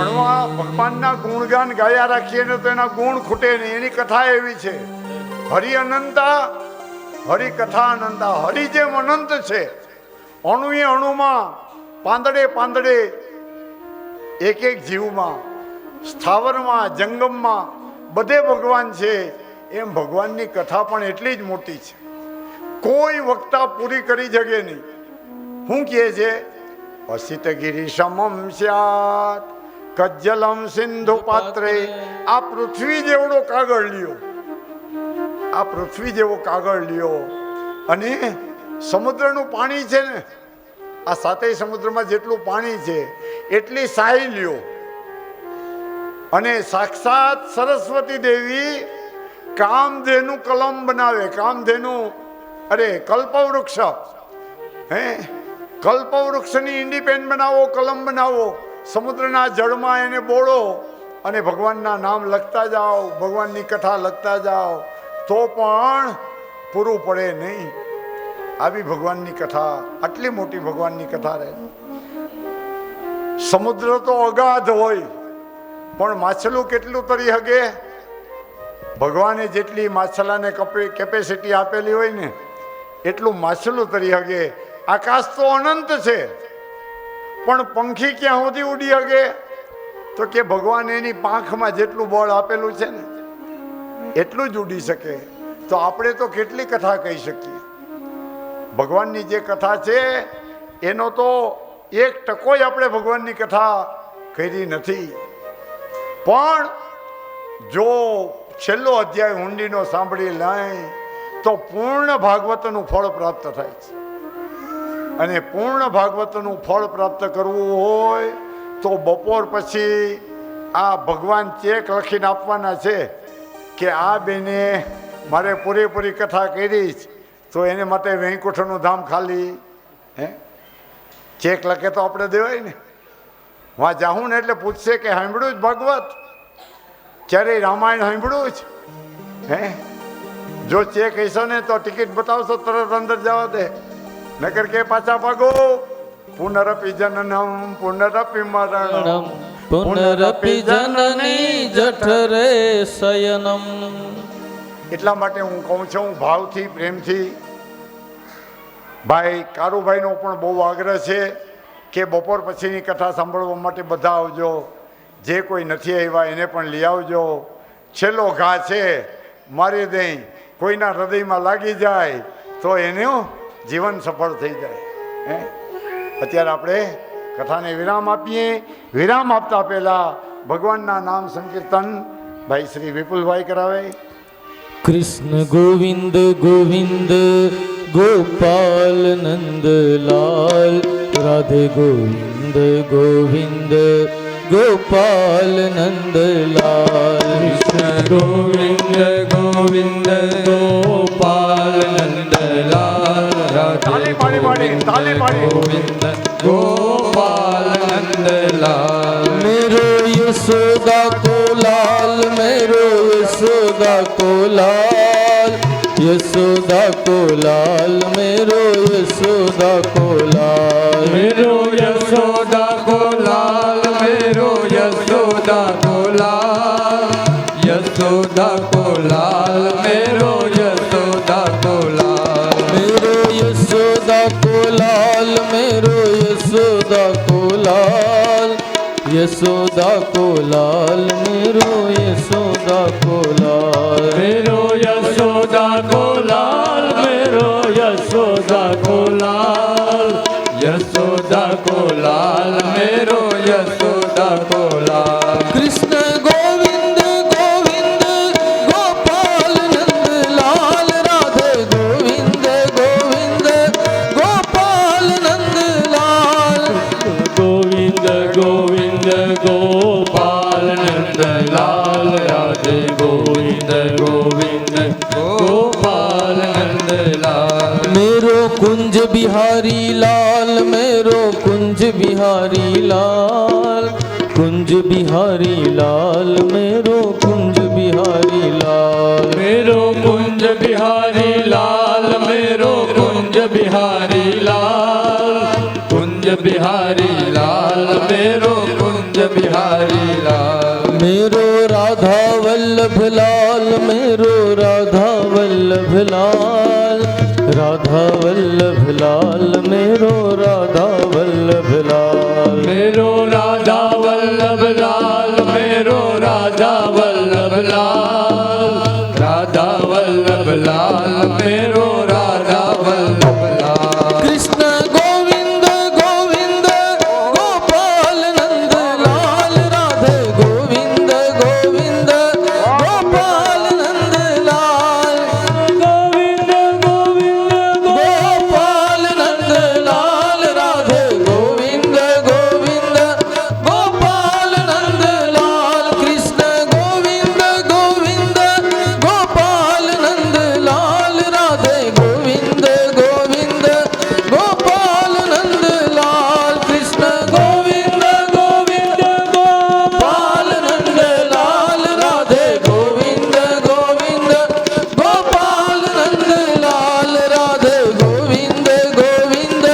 ભગવાનના ગુણગાન ગાયા રાખીએ ને તો એના ગુણ ખૂટે નહીં. એની કથા એવી છે હરિ અનંતા, હરિ કથા અનંતા. હરિ જેમ અનંત છે, અણુએ અણુમાં, પાંદડે પાંદડે, એક એક જીવમાં, સ્થાવરમાં, જંગમમાં બધે ભગવાન છે. એમ ભગવાનની કથા પણ એટલી જ મોટી છે, કોઈ વક્તા પૂરી કરી શકે નહીં. શું કહે છે? અસિત ગિરી સમમ સ્યાત કજ્જલમ સિંધુ પાત્રે. આ પૃથ્વી જેવડો કાગળ લ્યો, આ પૃથ્વી જેવો કાગળ લ્યો, અને સમુદ્રનું પાણી છે ને, આ સાતેય સમુદ્રમાં જેટલું પાણી છે એટલી સાઈ લ્યો, અને સાક્ષાત સરસ્વતી દેવી કામધેનું કલમ બનાવે. કામધેનું, અરે કલ્પવૃક્ષ, હે કલ્પવૃક્ષની ઈંડી પેન બનાવો, કલમ બનાવો, સમુદ્રના જળમાં એને બોળો, અને ભગવાનના નામ લખતા જાઓ, ભગવાનની કથા લખતા જાઓ, તો પણ પૂરું પડે નહીં. આવી ભગવાનની કથા, આટલી મોટી ભગવાનની કથા રહે. સમુદ્ર તો અગાધ હોય, પણ માછલું કેટલું તરી હગે? ભગવાને જેટલી માછલાને કેપેસિટી આપેલી હોય ને એટલું માછલું તરી હગે. આકાશ તો અનંત છે, પણ પંખી ક્યાં સુધી ઉડી હગે? તો કે ભગવાન એની પાંખમાં જેટલું બળ આપેલું છે ને એટલું જ ઉડી શકે. તો આપણે તો કેટલી કથા કહી શકીએ. ભગવાનની જે કથા છે એનો તો 1% આપણે ભગવાનની કથા કરી નથી. પણ જો છેલ્લો અધ્યાય ઊંડીનો સાંભળી લઈ તો પૂર્ણ ભાગવતનું ફળ પ્રાપ્ત થાય છે. અને પૂર્ણ ભાગવતનું ફળ પ્રાપ્ત કરવું હોય તો બપોર પછી આ ભગવાન ચેક લખીને આપવાના છે કે આ બેને મારે પૂરેપૂરી કથા કરી તો એને માટે વૈકુંઠનું ધામ ખાલી. હે ચેક લખે તો આપણે દેવાય ને. વાં જાઉં ને એટલે પૂછશે કે સાંભળ્યું જ ભાગવત, ક્યારે રામાયણ સાંભળ્યું જ? હે જો ચેક હશો ને તો ટિકિટ બતાવશો તરત અંદર જવા દે, નકર કે પાછા ભાગો. પુનરપી જનનમ પુનરપી મરણમ પુનરપી જનની જઠરે શયનમ. એટલા માટે હું કહું છું, ભાવથી, પ્રેમથી. ભાઈ કારુભાઈનો પણ બહુ આગ્રહ છે કે બપોર પછીની કથા સાંભળવા માટે બધા આવજો. જે કોઈ નથી આવ્યા એને પણ લઈ આવજો. છેલ્લો ઘા છે, મારી દઈ કોઈના હૃદયમાં લાગી જાય તો એનું જીવન સફળ થઈ જાય. હે અત્યારે આપણે કથાને વિરામ આપીએ. વિરામ આપતા પહેલા ભગવાનના નામ સંકીર્તન ભાઈ શ્રી વિપુલભાઈ કરાવે. કૃષ્ણ ગોવિંદ ગોવિંદ ગોપાલ નંદલાલ, રાધે ગોવિંદ ગોવિંદ ગોપાલ નંદલાલ. કૃષ્ણ ગોવિંદ ગોવિંદ ગોપાલ નંદલાલ, રાધે ગોવિંદ ગોપાલ નંદલાલ. मेरो यशोदा को लाल, मेरो यशोदा को लाल, यशोदा को लाल, मेरो यशोदा को लाल. मेरो यशोदा को लाल, मेरो यशोदा को लाल, यशोदा को लाल, मेरो यशोदा को लाल. मेरो यशोदा को लाल, मेरो यशोदा को लाल, यशोदा को लाल, मेरो यशोदा को लाल. मेरो यशोदा को लाल, मेरो यशोदा को लाल, यशोदा को लाल, मेरो यशोदा को लाल. कृष्ण गोविंद गोविंद गोपाल नंदलाल, राधे गोविंद गोविंद गोपाल नंदलाल. गोविंद गोविंद गोपाल नंदलाल, राधे गोविंद गोविंद गोपाल नंदलाल. मेरो कुंज बिहारी लाल, मेरो कुंज बिहारी लाल, कुंज बिहारी लाल, मेरो कुंज बिहारी लाल. मेरो कुंज बिहारी लाल, मेरो कुंज बिहारी लाल, कुंज बिहारी लाल, मेरो कुंज बिहारी लाल. मेरो राधा वल्लभ लाल, मेरो राधा वल्लभ वल्लभ लाल, राधा वल्लभ लाल, मेरो राधा वल्लभ लाल, मेरो राधा वल्लभ लाल, मेरो राधा वल्लभ लाल, राधा वल्लभ लाल, मेरो राधा वल्लभ लाल। कृष्ण गोविंद गोविंद गोपाल नंद लाल, राधे गोविंद गोविंद गोपाल नंद लाल, गोविंद गोविंद गोपाल नंद लाल, राधे गोविंद गोविंद गोपाल नंद लाल, कृष्ण गोविंद गोविंद गोपाल नंद लाल, राधे गोविंद गोविंद गोपाल नंद लाल, कृष्ण गोविंद गोविंद गोपाल नंद लाल, राधे गोविंद गोविंद गोपाल नंद लाल, राधे गोविंद गोविंद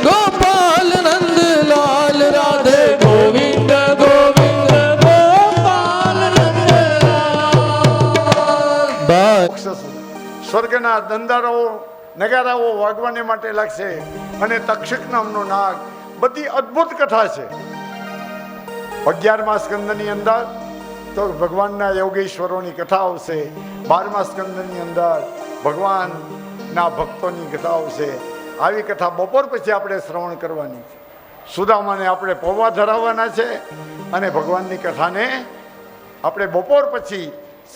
गोपाल नंद लाल, राधे गोविंद गोविंद गोपाल नंद बाय મોક્ષ સુધી સ્વર્ગના દંદારાઓ નગારાઓ વાગવાને માટે લાગશે અને તક્ષક નામનો નાગ. બધી અદ્ભુત કથા છે 11મા સ્કંદની અંદર તો ભગવાનના યોગેશ્વરોની કથા આવશે, 12મા સ્કંદની અંદર ભગવાનના ભક્તોની કથા આવશે. આવી કથા બપોર પછી આપણે શ્રવણ કરવાની છે. સુદામાને આપણે પૌવા ધરાવવાના છે અને ભગવાનની કથાને આપણે બપોર પછી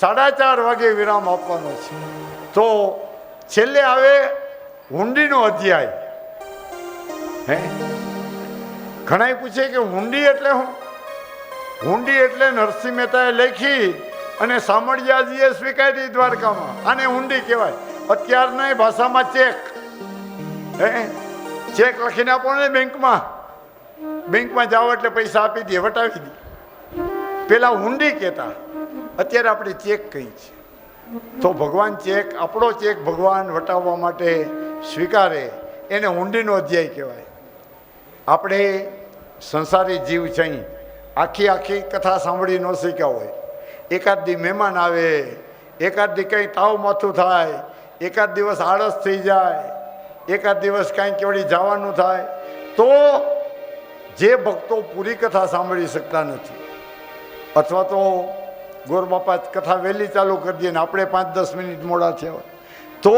4:30 વાગે વિરામ આપવાનો છે. તો છેલ્લે આવે હુંડીનો અધ્યાય. હે, ઘણાય પૂછે કે હુંડી એટલે શું? હુંડી એટલે નરસિંહ મહેતાએ લખી અને સામળિયાજીએ સ્વીકારી દ્વારકામાં. આને હુંડી કહેવાય. અત્યારની ભાષામાં ચેક. હે, ચેક લખીને આપો ને બેંકમાં જાઓ એટલે પૈસા આપી દે, વટાવી દે. પેલા હુંડી કહેતા, અત્યારે આપણે ચેક કહી છે. તો ભગવાન ચેક, આપણો ચેક ભગવાન વટાવવા માટે સ્વીકારે, એને હુંડીનો અધ્યાય કહેવાય. આપણે સંસારી જીવ છે, આખી કથા સાંભળી ન શીખ્યા હોય. એકાદ દી મહેમાન આવે, એકાદ દી કંઈ તાવ માથું થાય, એકાદ દિવસ આળસ થઈ જાય, એકાદ દિવસ કાંઈ કેવડી જવાનું થાય, તો જે ભક્તો પૂરી કથા સાંભળી શકતા નથી, અથવા તો ગોરબાપા કથા વહેલી ચાલુ કરી દે ને આપણે 5-10 મિનિટ મોડા થયા હોય, તો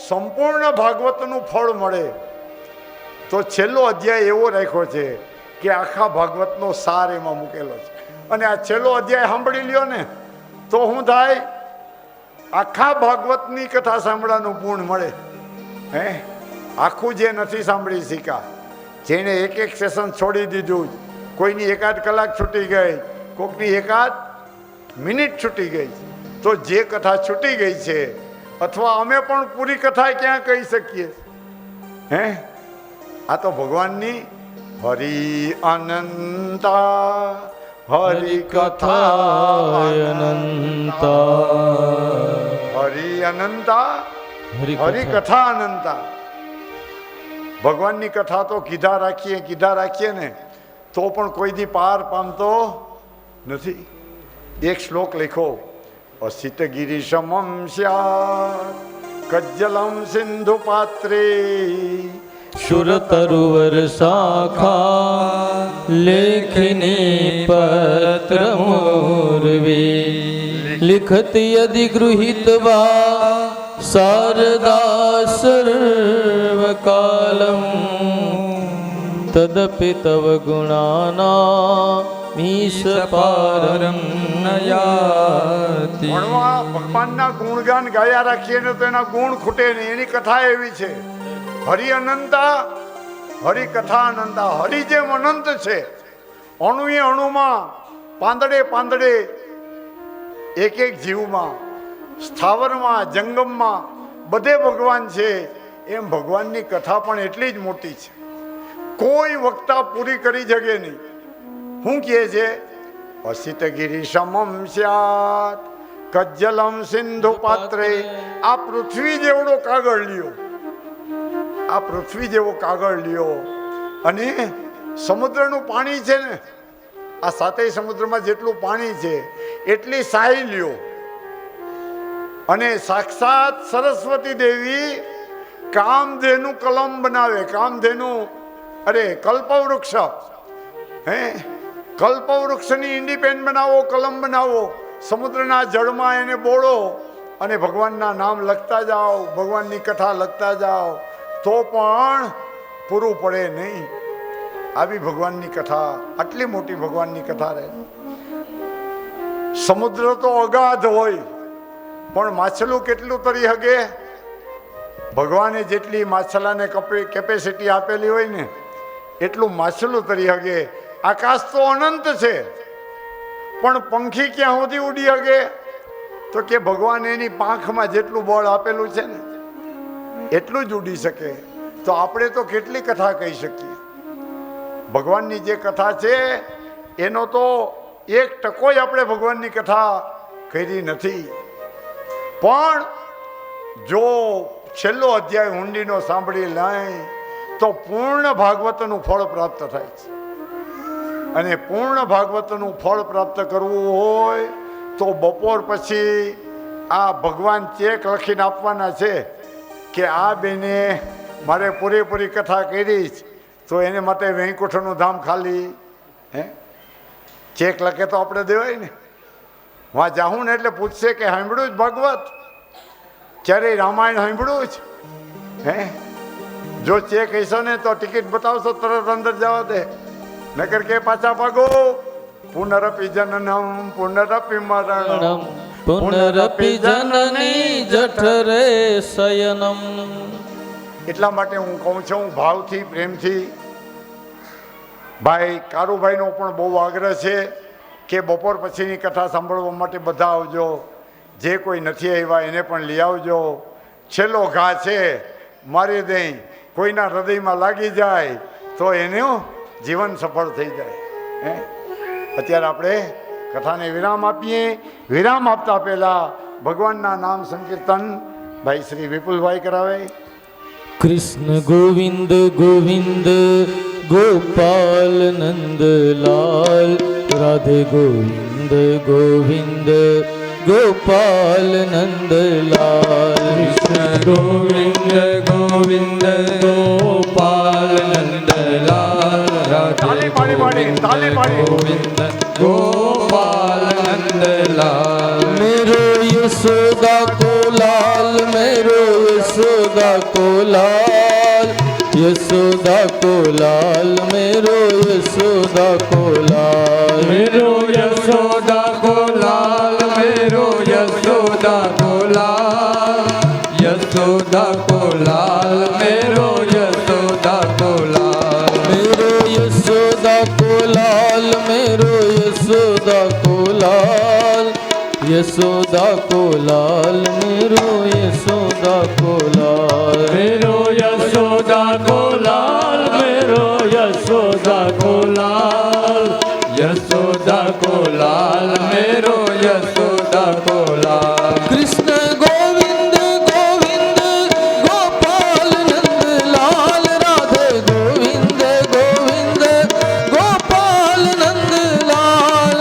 સંપૂર્ણ ભાગવતનું ફળ મળે. તો છેલ્લો અધ્યાય એવો રાખ્યો છે કે આખા ભાગવતનો સાર એમાં મૂકેલો છે. અને આ છેલ્લો અધ્યાય સાંભળી લ્યો ને તો શું થાય? આખા ભાગવતની કથા સાંભળવાનું પૂર્ણ મળે. હે, આખું જે નથી સાંભળી શીખ્યા, જેણે એક સેશન છોડી દીધું, કોઈની એકાદ કલાક છૂટી ગઈ, કોઈકની એકાદ મિનિટ છૂટી ગઈ, તો જે કથા છૂટી ગઈ છે, અથવા અમે પણ પૂરી કથા ક્યાં કહી શકીએ? હે, આ તો ભગવાનની હરિ અનંતા, હરિ કથા અનંતા, હરિ અનંતા, હરિ કથા અનંતા. ભગવાનની કથા તો કીધા રાખીએ ને તો પણ કોઈ દી પાર પામતો નથી. એક શ્લોક લખો, અસિત ગિરિશમમ સ્યાત કજ્જલમ સિંધુ પાત્રે, શુરતરુવર શાખા લેખની પત્ર મોરવી, લિખતી અધિગૃહિતવા શારદા સર્વકાલમ, તદપિ તવ ગુણાના મીશ પારમ નયાતિ. ભગવાનના ગુણગાન ગાયા રાખીએ ને તો એના ગુણ ખૂટે નહીં. એની કથા એવી છે, હરિ અનંતા, હરિ કથા અનંતા. હરિ જેમ અનંત છે, અણુએ અણુમાં, પાંદડે એક જીવમાં, સ્થાવરમાં, જંગમમાં બધે ભગવાન છે. એમ ભગવાનની કથા પણ એટલી જ મોટી છે, કોઈ વક્તા પૂરી કરી શકે નહીં. શું કહે છે? અસિત ગિરિશમમ સ્યાત કજ્જલમ સિંધુ પાત્રે. આ પૃથ્વી જેવડો કાગળ લ્યો, આ પૃથ્વી જેવો કાગળ લ્યો, અને સમુદ્રનું પાણી છે ને, આ સાતેય સમુદ્રમાં જેટલું પાણી છે એટલી સાઈ લ્યો, અને સાક્ષાત સરસ્વતી દેવી કામધેનુ કલમ બનાવે. કામધેનુ, અરે કલ્પવૃક્ષ, હે કલ્પવૃક્ષની ઇન્ડિપેન્ડ બનાવો, કલમ બનાવો, સમુદ્રના જળમાં એને બોળો અને ભગવાનના નામ લખતા જાઓ, ભગવાનની કથા લખતા જાઓ, તો પણ પૂરું પડે નહીં. આવી ભગવાનની કથા, આટલી મોટી ભગવાનની કથા રહે. સમુદ્ર તો અગાધ હોય, પણ માછલું કેટલું તરી હગે? ભગવાને જેટલી માછલાને કેપેસિટી આપેલી હોય ને એટલું માછલું તરી હગે. આકાશ તો અનંત છે, પણ પંખી ક્યાં સુધી ઉડી હગે? તો કે ભગવાન એની પાંખમાં જેટલું બળ આપેલું છે ને એટલું જ ઉડી શકે. તો આપણે તો કેટલી કથા કહી શકીએ. ભગવાનની જે કથા છે એનો તો 1% આપણે ભગવાનની કથા કરી નથી. પણ જો છેલ્લો અધ્યાય ઊંડીનો સાંભળી લઈ તો પૂર્ણ ભાગવતનું ફળ પ્રાપ્ત થાય છે. અને પૂર્ણ ભાગવતનું ફળ પ્રાપ્ત કરવું હોય તો બપોર પછી આ ભગવાન ચેક લખીને આપવાના છે કે આ બેને મારે પૂરેપૂરી કથા કરી છે, તો એને માટે વૈકુંઠનું ધામ ખાલી. હે ચેક લખે તો આપણે દેવાય ને. વાં જાઉં ને એટલે પૂછશે કે સાંભળ્યું જ ભાગવત, ક્યારેય રામાયણ સાંભળ્યું જ? હે જો ચેક હશો ને તો ટિકિટ બતાવશો તરત અંદર જવા દે, નકર કે પાછા ભાગો. પુનરપી જનનમ પુનરપી મરણમ પુનરપી જનની જઠરે શયનમ. એટલા માટે હું કહું છું, ભાવથી પ્રેમથી ભાઈ કારુભાઈનો પણ બહુ આગ્રહ છે કે બપોર પછીની કથા સાંભળવા માટે બધા આવજો. જે કોઈ નથી આવ્યા એને પણ લઈ આવજો. છેલ્લો ઘા છે, મારી દઈ કોઈના હૃદયમાં લાગી જાય તો એનું જીવન સફળ થઈ જાય. હે અત્યારે આપણે કથાને વિરામ આપીએ. વિરામ આપતા પહેલા ભગવાનના નામ સંકીર્તન ભાઈ શ્રી વિપુલભાઈ કરાવે. કૃષ્ણ ગોવિંદ ગોવિંદ ગોપાલ નંદલાલ, રાધે ગોવિંદ ગોવિંદ ગોપાલ નંદલાલ. કૃષ્ણ ગોવિંદ ગોવિંદ ગોપાલ નંદલાલ, રાધે ગોવિંદ ગોવિંદ ગોપાલ નંદલાલ. मेरो यशोदा को लाल, मेरो यशोदा को लाल, यशोदा को लाल, मेरो यशोदा को लाल. मेरो यशोदा को लाल, मेरो यशोदा को लाल, यशोदा को लाल, मेरो यशोदा को लाल. मेरो यशोदा को लाल, मेरो यशोदा को लाल, यशोदा को लाल, मेरो यशोदा को लाल. मेरो यशोदा को लाल, मेरो यशोदा को लाल, यशोदा को लाल, मेरो यशोदा को लाल. कृष्ण गोविंद गोविंद गोपाल नंदलाल, राधे गोविंद गोविंद गोपाल नंदलाल.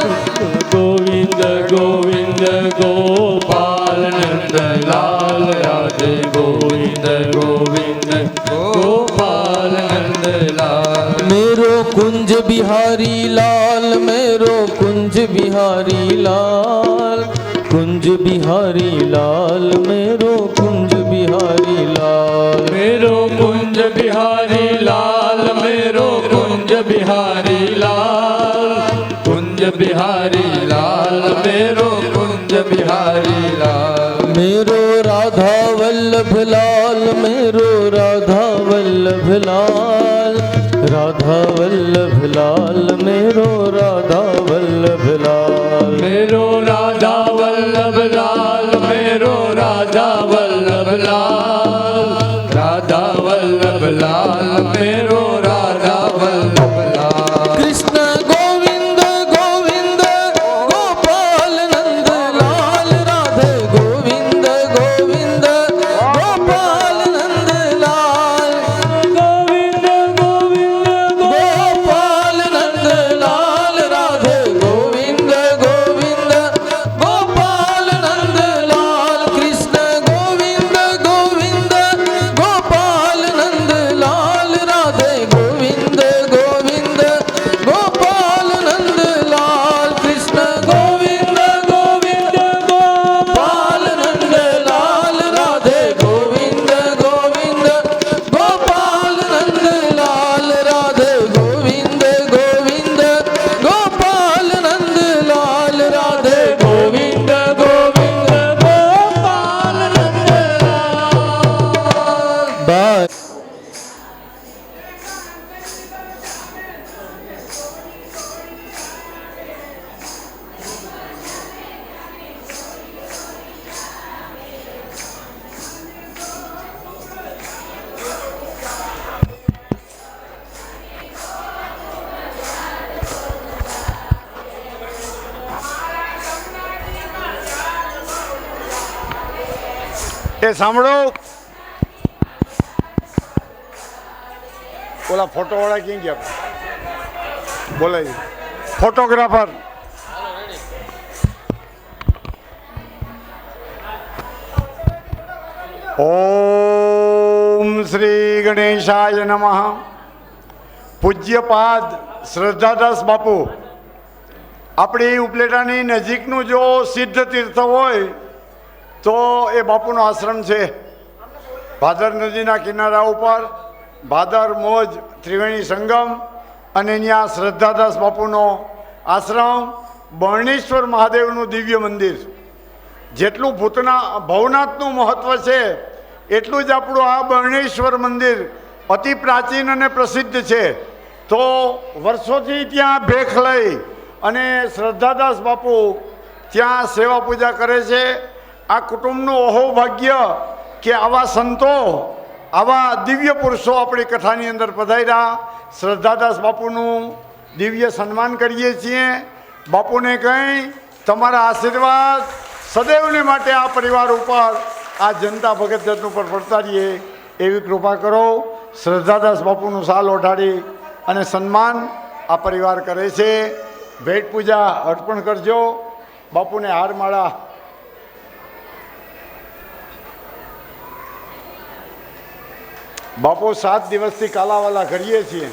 गोविंद गोविंद गोपाल नंदलाल, राधे गोविंद गोविंद गोपाल नंदलाल. मेरो कुंज बिहारी लाल, मेरो कुंज बिहारी लाल, कुंज बिहारी लाल, मेरो कुंज बिहारी लाल. मेरो कुंज बिहारी लाल, मेरो कुंज बिहारी लाल, कुंज बिहारी लाल, मेरो कुंज बिहारी लाल. मेरो राधा वल्लभ लाल, मेरो राधा वल्लभ लाल, राधा वल्लभ लाल, मेरो राधा वल्लभ लाल. मेरो राधा वल्लभ लाल, मेरो राधा वल्लभ लाल, राधा वल्लभ लाल, मेरो राधा वल्लभ लाल. कृष्ण गोविंद गोविंद गोपाल नंदलाल, राधे गोविंद गोविंद गोपाल नंदलाल. गोविंद गोविंद गोपाल नंदलाल, राधे गोविंद गोविंद गोपाल नंदलाल. कृष्ण એ સાંભળો, ઓલા ફોટોવાળા ક્યાં ગયા? બોલાય ફોટોગ્રાફર. ઓમ શ્રી ગણેશાય નમઃ. પૂજ્યપાદ શ્રદ્ધાદાસ બાપુ, આપણી ઉપલેટાની નજીકનું જો સિદ્ધ તીર્થ હોય તો એ બાપુનો આશ્રમ છે. ભાદર નદીના કિનારા ઉપર ભાદર મોજ ત્રિવેણી સંગમ, અને ત્યાં શ્રદ્ધાદાસ બાપુનો આશ્રમ, બર્ણેશ્વર મહાદેવનું દિવ્ય મંદિર. જેટલું ભવનાથનું મહત્વ છે એટલું જ આપણું આ બર્ણેશ્વર મંદિર અતિ પ્રાચીન અને પ્રસિદ્ધ છે. તો વર્ષોથી ત્યાં ભેખ લઈ અને શ્રદ્ધાદાસ બાપુ ત્યાં સેવા પૂજા કરે છે. આ કુટુંબનું અહોભાગ્ય કે આવા સંતો, આવા દિવ્ય પુરુષો આપણી કથાની અંદર પધાર્યા. શ્રદ્ધાદાસ બાપુનું દિવ્ય સન્માન કરીએ છીએ. બાપુને કંઈ તમારા આશીર્વાદ સદૈવને માટે આ પરિવાર ઉપર, આ જનતા ભગત જન ઉપર પડતા રહીએ એવી કૃપા કરો. શ્રદ્ધાદાસ બાપુનું સાલ ઓઢાડી અને સન્માન આ પરિવાર કરે છે. ભેટ પૂજા અર્પણ કરજો. બાપુને હાર માળા. બાપુ 7 દિવસથી કાલાવાલા કરીએ છીએ.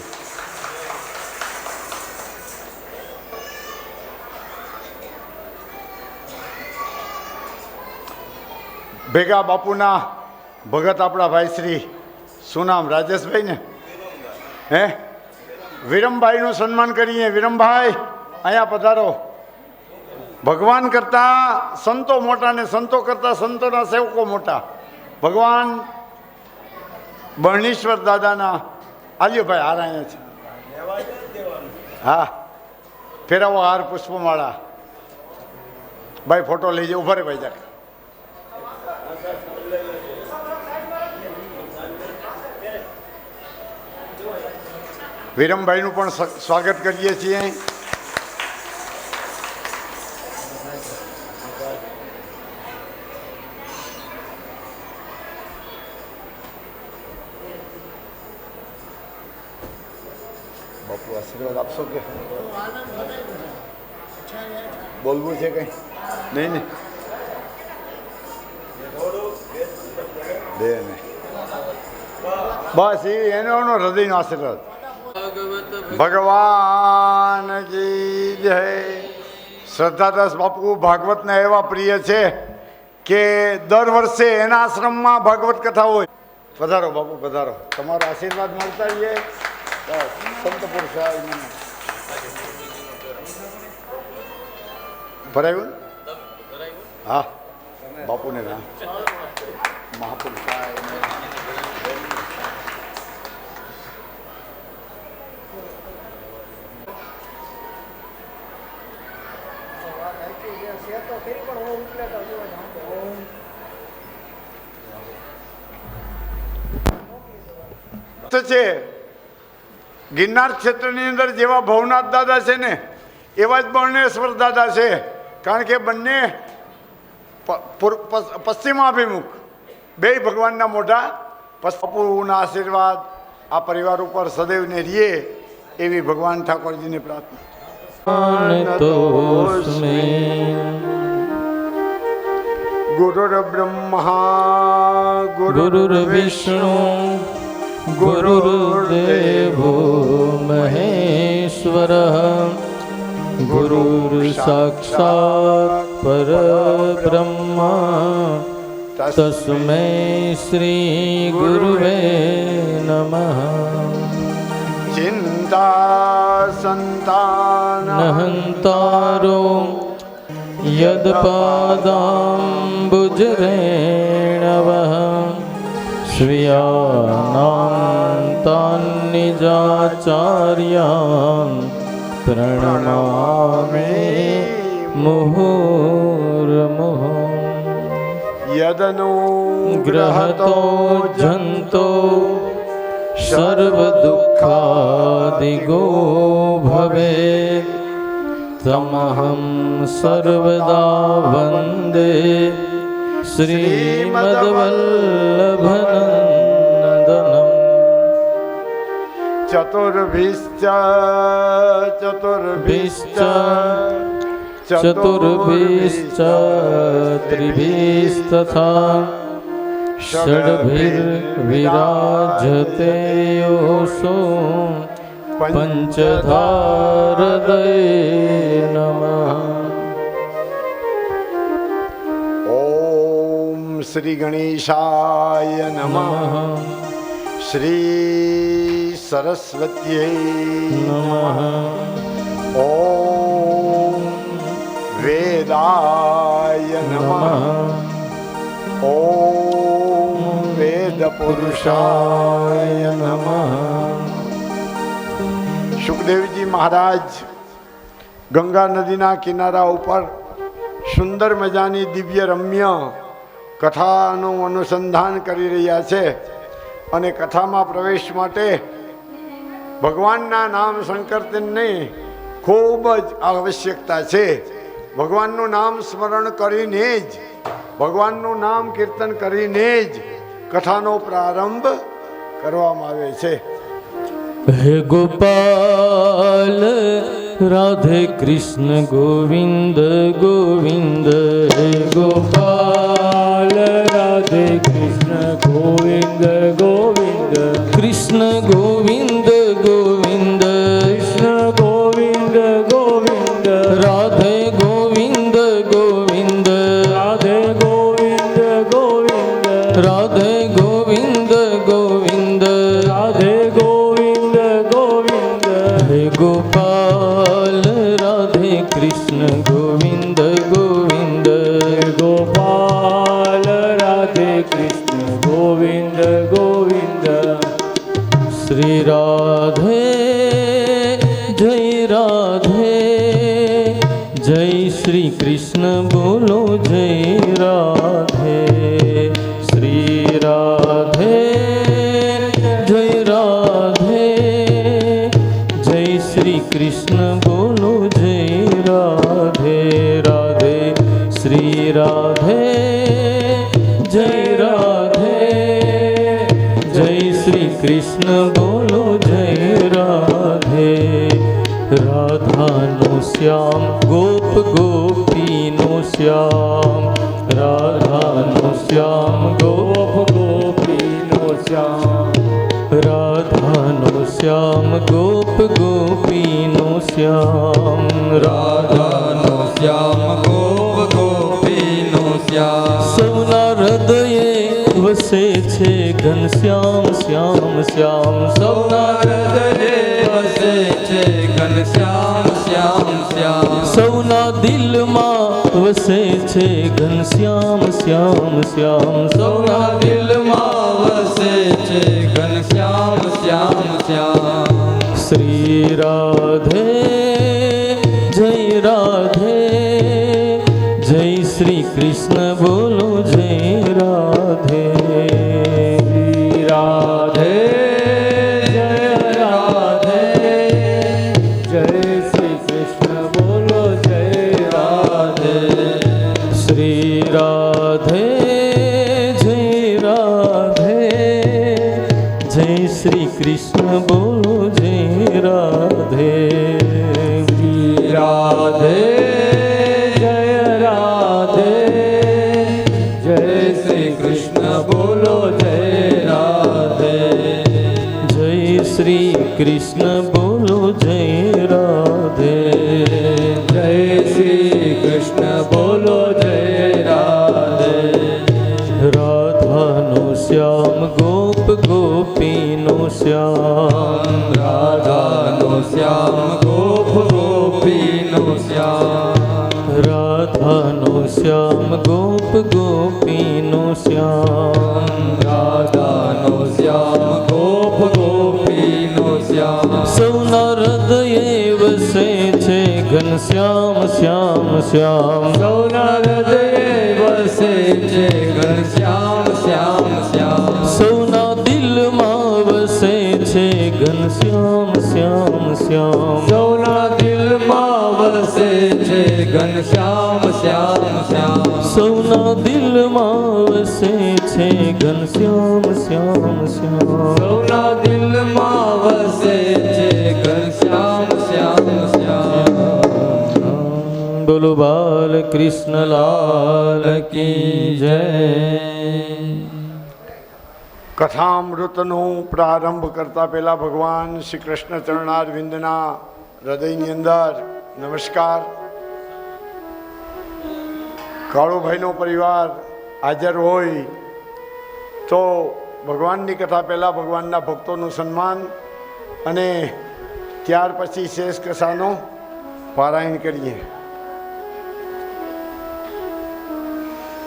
ભેગા બાપુના ભગત આપણા ભાઈ શ્રી શું નામ? રાજેશભાઈ ને હે વિરમભાઈનું સન્માન કરીએ. વિરમભાઈ અહીંયા પધારો. ભગવાન કરતા સંતો મોટા ને સંતો કરતા સંતોના સેવકો મોટા. ભગવાન બર્ણેશ્વર દાદાના આલ્યો ભાઈ હાર અહીંયા છે. હા, ફેરવો હાર પુષ્પમાળા. ભાઈ ફોટો લઈ જાઓ. ઉભા રે ભાઈ જા. વિરમભાઈનું પણ સ્વાગત કરીએ છીએ. બાપુ આશીર્વાદ આપશો કે બોલવું છે કંઈ? નહીં ને દે ને બસ એનો હૃદયનો આશીર્વાદ. ભગવાન કી જય. શ્રદ્ધાદાસ બાપુ ભાગવતના એવા પ્રિય છે કે દર વર્ષે એના આશ્રમમાં ભાગવત કથા હોય. પધારો બાપુ પધારો. તમારા આશીર્વાદ મળતા રહીએ. સંત પુરુષ ભરાયું. હા બાપુને ના મહાપુરુષ છે. ગિરનાર ક્ષેત્રની અંદર જેવા ભવનાથ દાદા છે ને એવા જ બર્ણેશ્વર દાદા છે. કારણ કે બંને પશ્ચિમાભિમુખ, બે ભગવાનના મોઢા. બાપુના આશીર્વાદ આ પરિવાર ઉપર સદૈવને રહીએ એવી ભગવાન ઠાકોરજીને પ્રાર્થના. ગુરુર બ્રહ્મા ગુરુર વિષ્ણુ ગુરુર્દેવો મહેશ્વરઃ ગુરુર સાક્ષાત પરબ્રહ્મા તસ્મૈ શ્રી ગુરુવે નમઃ. ચિંતા સંતાનહંતારો યદપાદાંબુજરેણવઃ શ્રિયાનાં તાન્નિજાચાર્યાં પ્રણમામિ મુહુર્મુહુઃ. યદનુગ્રહતો જંતો સર્વદુઃખાદિગો ભવેत् તમહં સર્વદા વંદે શ્રીમદ્વલ્લભનંદનમ ચતુર્ભિશ્ચ ચતુર્ભિશ્ચ ત્રિભિस्तथा ષડભિર્વિરાજતે યોષો પંચધારદય નમઃ. ઓમ શ્રી ગણેશાય નમઃ. શ્રી સરસ્વત્યે નમઃ. ઓમ વેદાય નમઃ. ઓમ વેદ પુરુષાય નમઃ. સુખદેવજી મહારાજ ગંગા નદીના કિનારા ઉપર સુંદર મજાની દિવ્ય રમ્ય કથાનું અનુસંધાન કરી રહ્યા છે અને કથામાં પ્રવેશ માટે ભગવાનના નામ સંકીર્તનની ખૂબ જ આવશ્યકતા છે. ભગવાનનું નામ સ્મરણ કરીને જ, ભગવાનનું નામ કીર્તન કરીને જ કથાનો પ્રારંભ કરવામાં આવે છે. હે ગોપાલ રાધે કૃષ્ણ ગોવિંદ ગોવિંદ. હે ગોપાલ રાધે કૃષ્ણ ગોવિંદ ગોવિંદ. કૃષ્ણ ગોવિંદ ગોવિંદ. કૃષ્ણ ગોવિંદ ગોવિંદ. રાધે ગોવિંદ ગોવિંદ. રાધે ગોવિંદ ગોવિંદ. રાધે ગોવિંદ ગોવિંદ. રાધે ગોવિંદ ગોવિંદ. હે ગોપાલ રાધે કૃષ્ણ ગોવિંદ ગોવિંદ. ગોપાલ રાધે કૃષ્ણ ગોવિંદ ગોવિંદ. શ્રી રાધે જય રાધે. જય શ્રી કૃષ્ણ બોલો જય રાધે. શ્રી રાધે જય રાધે. જય શ્રી કૃષ્ણ બોલો જય રાધે. રાધે શ્રી રાધે જય રાધે. જય શ્રી કૃષ્ણ બોલો જય રાધે. રાધાનો શ્યામ ગોપ ગોપીનો શ્યામ. રાધાનો શ્યામ ગોપ ગોપીનો શ્યામ. રાધાનો શ્યામ ગોપ ગોપીનો શ્યામ. રાધાનો શ્યામ ગોપ ગોપીનો શ્યામ. સૌના હૃદયે વસે છે ઘનશ્યામ શ્યામ શ્યામ. સૌના હૃદયે વસે છે ઘનશ્યામ શ્યામ શ્યામ. સૌના દિલમાં વસે છે ઘનશ્યામ શ્યામ શ્યામ. સૌના દિલમાં વસે છે ઘનશ્યામ શ્યામ શ્યામ. શ્રી રાધે જય રાધે. જય શ્રી કૃષ્ણ બોલો જય રાધે. શ્રી રાધે જય રાધે. જય શ્રી કૃષ્ણ બોલો જય રાધે. શ્રી રાધે જય રાધે. જય શ્રી કૃષ્ણ બોલો જય રાધે. શ્રી રાધે જય રાધે. જય શ્રી કૃષ્ણ બોલો જય રાધે. જય શ્રી કૃષ્ણ બોલો જય રાધે. જય શ્રી કૃષ્ણ બોલો જય રાધે. રાધાનો શ્યામ ગોપ ગોપીનો શ્યામ. રાધાનો શ્યામ ગોપ ગોપીનો શ્યામ. રાધાનો શ્યામ ગોપ ગોપીનો શ્યામ. રાધાનો શ્યામ ગોપ ગોપીનો શ્યામ. સૌના હૃદયે વસે છે ઘનશ્યામ શ્યામ શ્યામ. સૌના હૃદયે વસે છે ઘનશ્યામ શ્યામ શ્યામ. સૌના દિલમાં વસે છે ઘનશ્યામ શ્યામ શ્યામ. સૌના દિલમાં વસે છે ઘનશ્યામ ઘનશ્યામ શ્યામ શ્યામ સૌના દિલમાં વસે છે ઘનશ્યામ શ્યામ શ્યામ સૌના દિલમાં વસે છે ઘનશ્યામ શ્યામ શ્યામ બોલો બાલ કૃષ્ણ લાલ કી જય કથામૃતનો પ્રારંભ કરતા પહેલા ભગવાન શ્રી કૃષ્ણ ચરણારવિંદના હૃદયની અંદર નમસ્કાર. કાળુભાઈનો પરિવાર હાજર હોય તો ભગવાનની કથા પહેલાં ભગવાનના ભક્તોનું સન્માન અને ત્યાર પછી શેષ કથાનો પારાયણ કરીએ.